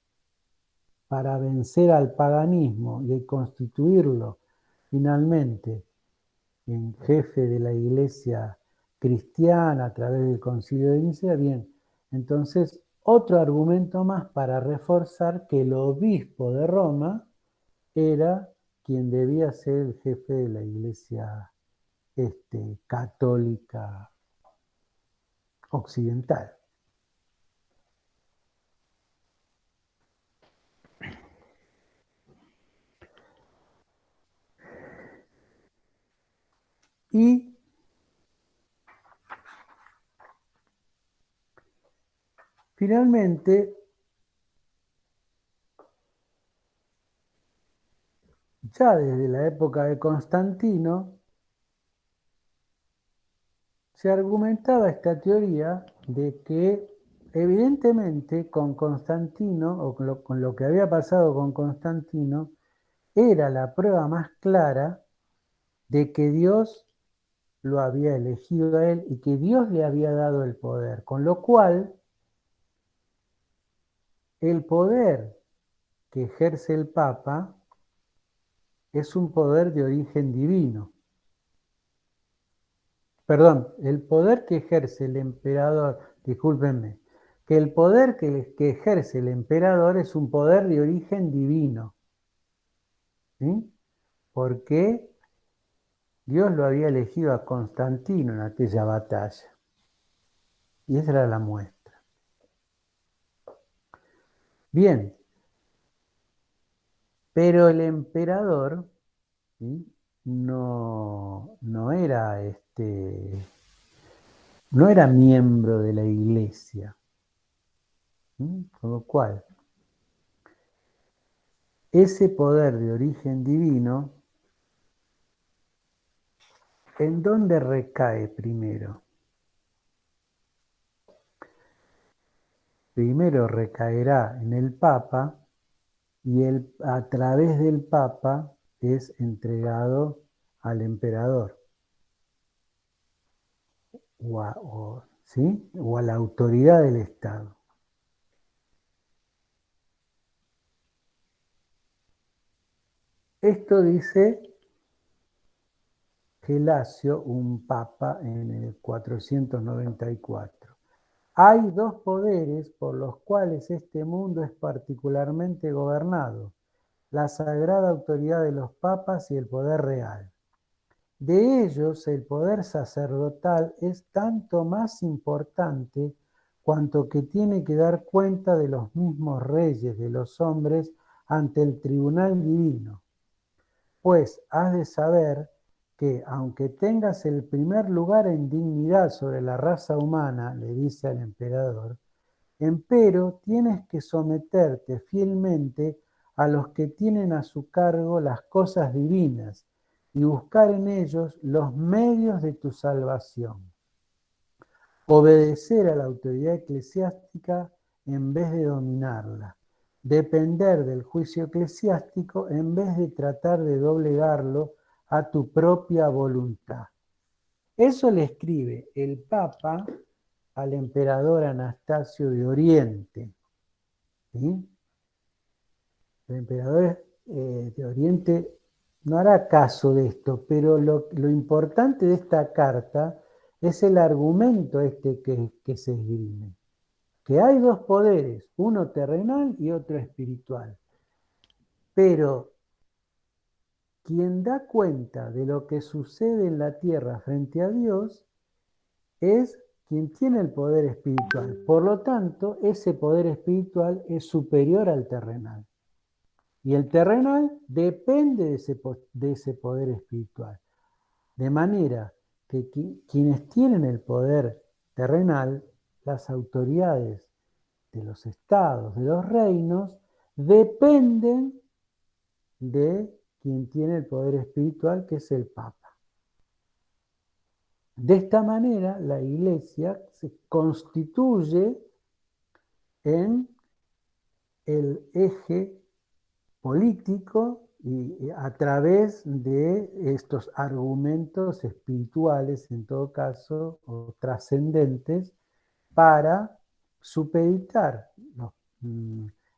para vencer al paganismo y constituirlo finalmente en jefe de la iglesia cristiana a través del Concilio de Nicea, bien, entonces otro argumento más para reforzar que el obispo de Roma era quien debía ser el jefe de la iglesia católica occidental. Y finalmente, ya desde la época de Constantino, se argumentaba esta teoría de que evidentemente con Constantino, o con lo que había pasado con Constantino, era la prueba más clara de que Dios lo había elegido a él y que Dios le había dado el poder. Con lo cual, el poder que ejerce el Papa es un poder de origen divino. Perdón, el poder que ejerce el emperador, discúlpenme, que el poder que ejerce el emperador es un poder de origen divino. ¿Sí? Porque Dios lo había elegido a Constantino en aquella batalla. Y esa era la muestra. Bien, pero el emperador, ¿sí?, no era no era miembro de la iglesia, ¿sí? Con lo cual, ese poder de origen divino, ¿en dónde recae primero? Primero recaerá en el Papa y a través del Papa es entregado al emperador ¿sí?, o a la autoridad del Estado. Esto dice Gelasio, un papa, en el 494. Hay dos poderes por los cuales este mundo es particularmente gobernado: la sagrada autoridad de los papas y el poder real. De ellos, el poder sacerdotal es tanto más importante cuanto que tiene que dar cuenta de los mismos reyes de los hombres ante el tribunal divino. Pues has de saber que, aunque tengas el primer lugar en dignidad sobre la raza humana, le dice al emperador, empero tienes que someterte fielmente a los que tienen a su cargo las cosas divinas y buscar en ellos los medios de tu salvación. Obedecer a la autoridad eclesiástica en vez de dominarla. Depender del juicio eclesiástico en vez de tratar de doblegarlo a tu propia voluntad. Eso le escribe el Papa al emperador Anastasio de Oriente, ¿sí? El emperador de Oriente no hará caso de esto, pero lo importante de esta carta es el argumento que se esgrime. Que hay dos poderes, uno terrenal y otro espiritual. Pero quien da cuenta de lo que sucede en la tierra frente a Dios es quien tiene el poder espiritual. Por lo tanto, ese poder espiritual es superior al terrenal. Y el terrenal depende de ese poder espiritual. De manera que quienes tienen el poder terrenal, las autoridades de los estados, de los reinos, dependen de quien tiene el poder espiritual, que es el Papa. De esta manera, la Iglesia se constituye en el eje político y a través de estos argumentos espirituales, en todo caso, o trascendentes, para supeditar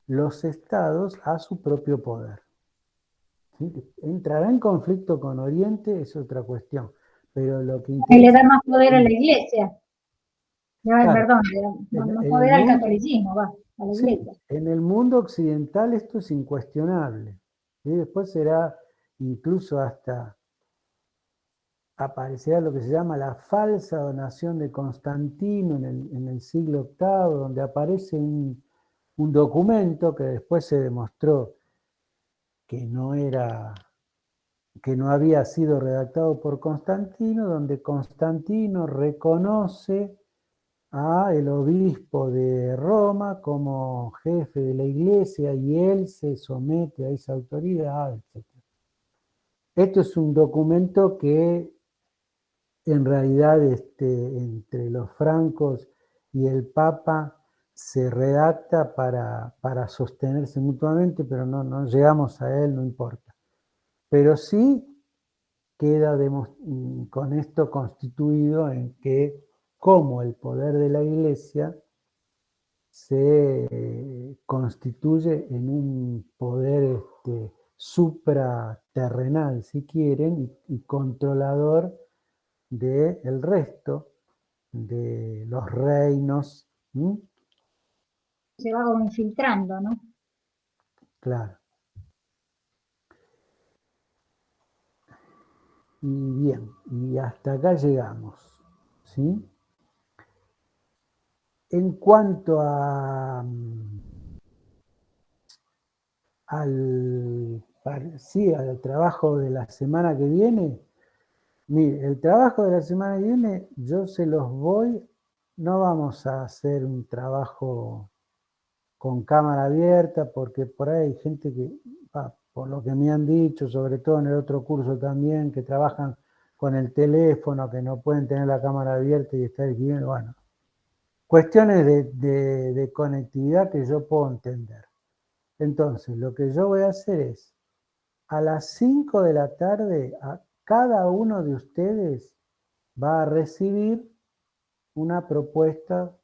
los estados a su propio poder. ¿Sí? ¿Entrará en conflicto con Oriente? Es otra cuestión. Pero lo que interesa... Le da más poder a la iglesia. Claro, Perdón, le da más poder al catolicismo, a la iglesia. Sí, en el mundo occidental esto es incuestionable. ¿Sí? Después será incluso hasta aparecerá lo que se llama la falsa donación de Constantino en el siglo VIII, donde aparece un documento que después se demostró que no había sido redactado por Constantino, donde Constantino reconoce a el obispo de Roma como jefe de la iglesia y él se somete a esa autoridad, etc. Esto es un documento que en realidad entre los francos y el Papa se redacta para sostenerse mutuamente, pero no llegamos a él, no importa. Pero sí queda con esto constituido en que como el poder de la Iglesia se constituye en un poder supraterrenal, si quieren, y controlador del resto de los reinos. Se va como infiltrando, ¿no? Claro. Y bien, y hasta acá llegamos, ¿sí? En cuanto a sí, al trabajo de la semana que viene. Mire, el trabajo de la semana que viene yo se los voy, no vamos a hacer un trabajo con cámara abierta, porque por ahí hay gente que, por lo que me han dicho, sobre todo en el otro curso también, que trabajan con el teléfono, que no pueden tener la cámara abierta y estar escribiendo, bueno, cuestiones de conectividad que yo puedo entender. Entonces, lo que yo voy a hacer es, a las 5 de la tarde, a cada uno de ustedes va a recibir una propuesta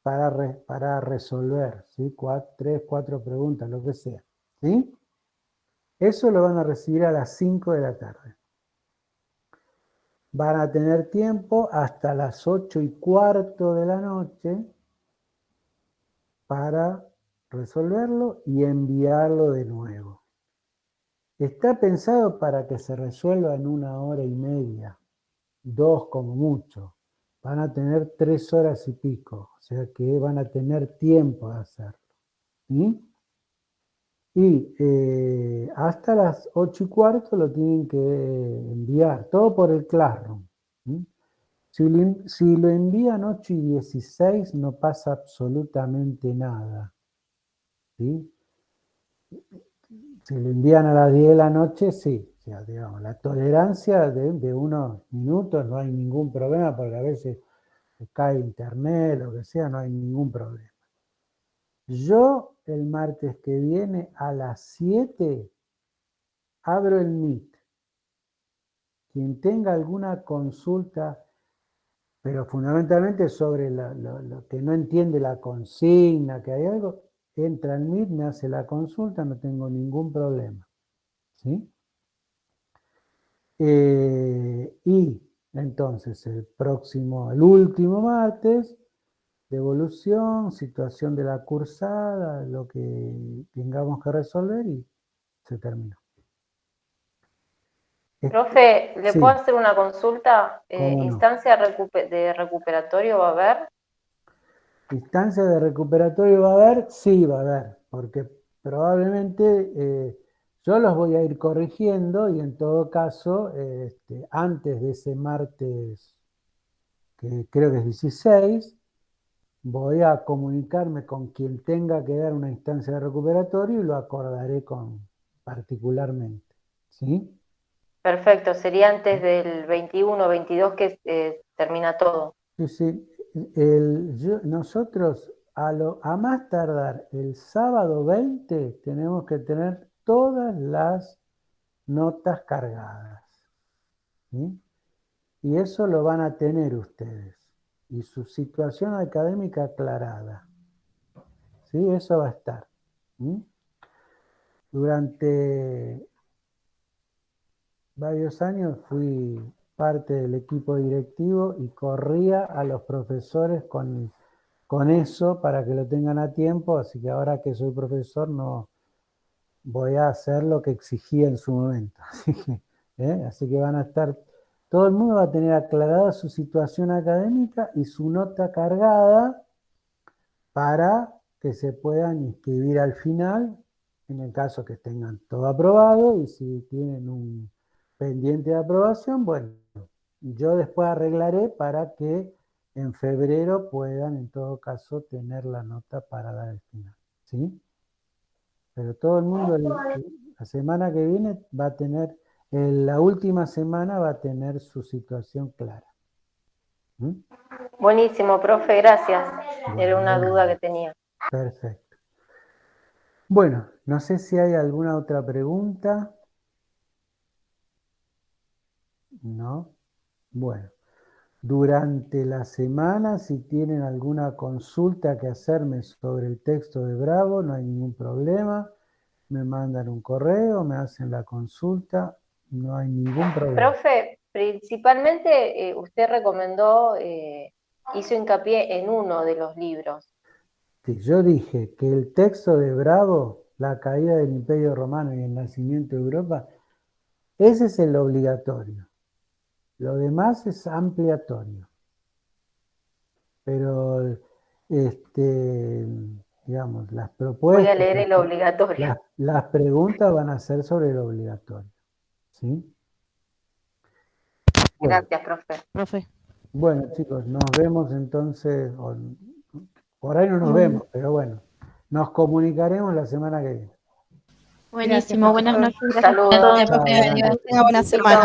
para resolver, ¿sí? 3, 4 preguntas, lo que sea, ¿sí? Eso lo van a recibir a las 5 de la tarde. Van a tener tiempo hasta las 8:15 de la noche para resolverlo y enviarlo de nuevo. Está pensado para que se resuelva en 1 hora y media, 2 como mucho. Van a tener 3 horas y pico, o sea que van a tener tiempo de hacerlo. ¿Sí? Y hasta las 8:15 lo tienen que enviar, todo por el Classroom. ¿Sí? Si lo envían 8:16 no pasa absolutamente nada. ¿Sí? Si lo envían a las 10 de la noche, sí. O sea, digamos, la tolerancia de unos minutos no hay ningún problema, porque a veces se cae internet, lo que sea, no hay ningún problema. Yo el martes que viene a las 7 abro el Meet. Quien tenga alguna consulta, pero fundamentalmente sobre lo que no entiende la consigna, que hay algo, entra al Meet, me hace la consulta, no tengo ningún problema. ¿Sí? Y entonces el último martes, devolución, situación de la cursada, lo que tengamos que resolver y se terminó. Profe, ¿le Sí, puedo hacer una consulta? ¿cómo no? ¿Instancia de recuperatorio va a haber? ¿Instancia de recuperatorio va a haber? Sí, va a haber, porque probablemente yo los voy a ir corrigiendo y en todo caso, antes de ese martes, que creo que es 16, voy a comunicarme con quien tenga que dar una instancia de recuperatorio y lo acordaré particularmente. ¿Sí? Perfecto, sería antes del 21, 22 que termina todo. Sí, sí. Nosotros a más tardar el sábado 20 tenemos que tener todas las notas cargadas. ¿Sí? Y eso lo van a tener ustedes. Y su situación académica aclarada. ¿Sí? Eso va a estar. ¿Sí? Durante varios años fui parte del equipo directivo y corría a los profesores con eso para que lo tengan a tiempo, así que ahora que soy profesor no voy a hacer lo que exigía en su momento. Así que van a estar, todo el mundo va a tener aclarada su situación académica y su nota cargada para que se puedan inscribir al final, en el caso que tengan todo aprobado, y si tienen un pendiente de aprobación, bueno, yo después arreglaré para que en febrero puedan en todo caso tener la nota para dar el final. ¿Sí? Pero todo el mundo la semana que viene va a tener, la última semana va a tener su situación clara. ¿Mm? Buenísimo, profe, gracias. Era Bueno, una duda que tenía. perfecto. Bueno, no sé si hay alguna otra pregunta. ¿No? Bueno, durante la semana, si tienen alguna consulta que hacerme sobre el texto de Bravo, no hay ningún problema. Me mandan un correo, me hacen la consulta, no hay ningún problema. Profe, principalmente usted recomendó, hizo hincapié en uno de los libros. Sí, yo dije que el texto de Bravo, la caída del Imperio Romano y el nacimiento de Europa, ese es el obligatorio. Lo demás es ampliatorio. Pero digamos, las Voy propuestas, a leer el obligatorio. las preguntas van a ser sobre el obligatorio. ¿Sí? Bueno, Gracias, profe. Profe. bueno, chicos, nos vemos entonces, por ahí no nos Bueno. vemos, pero bueno, nos comunicaremos la semana que viene. Buenísimo, buenas noches, gracias Saludos. a todos. Gracias, profe. Chao, buenas Que noches. tenga buena semana.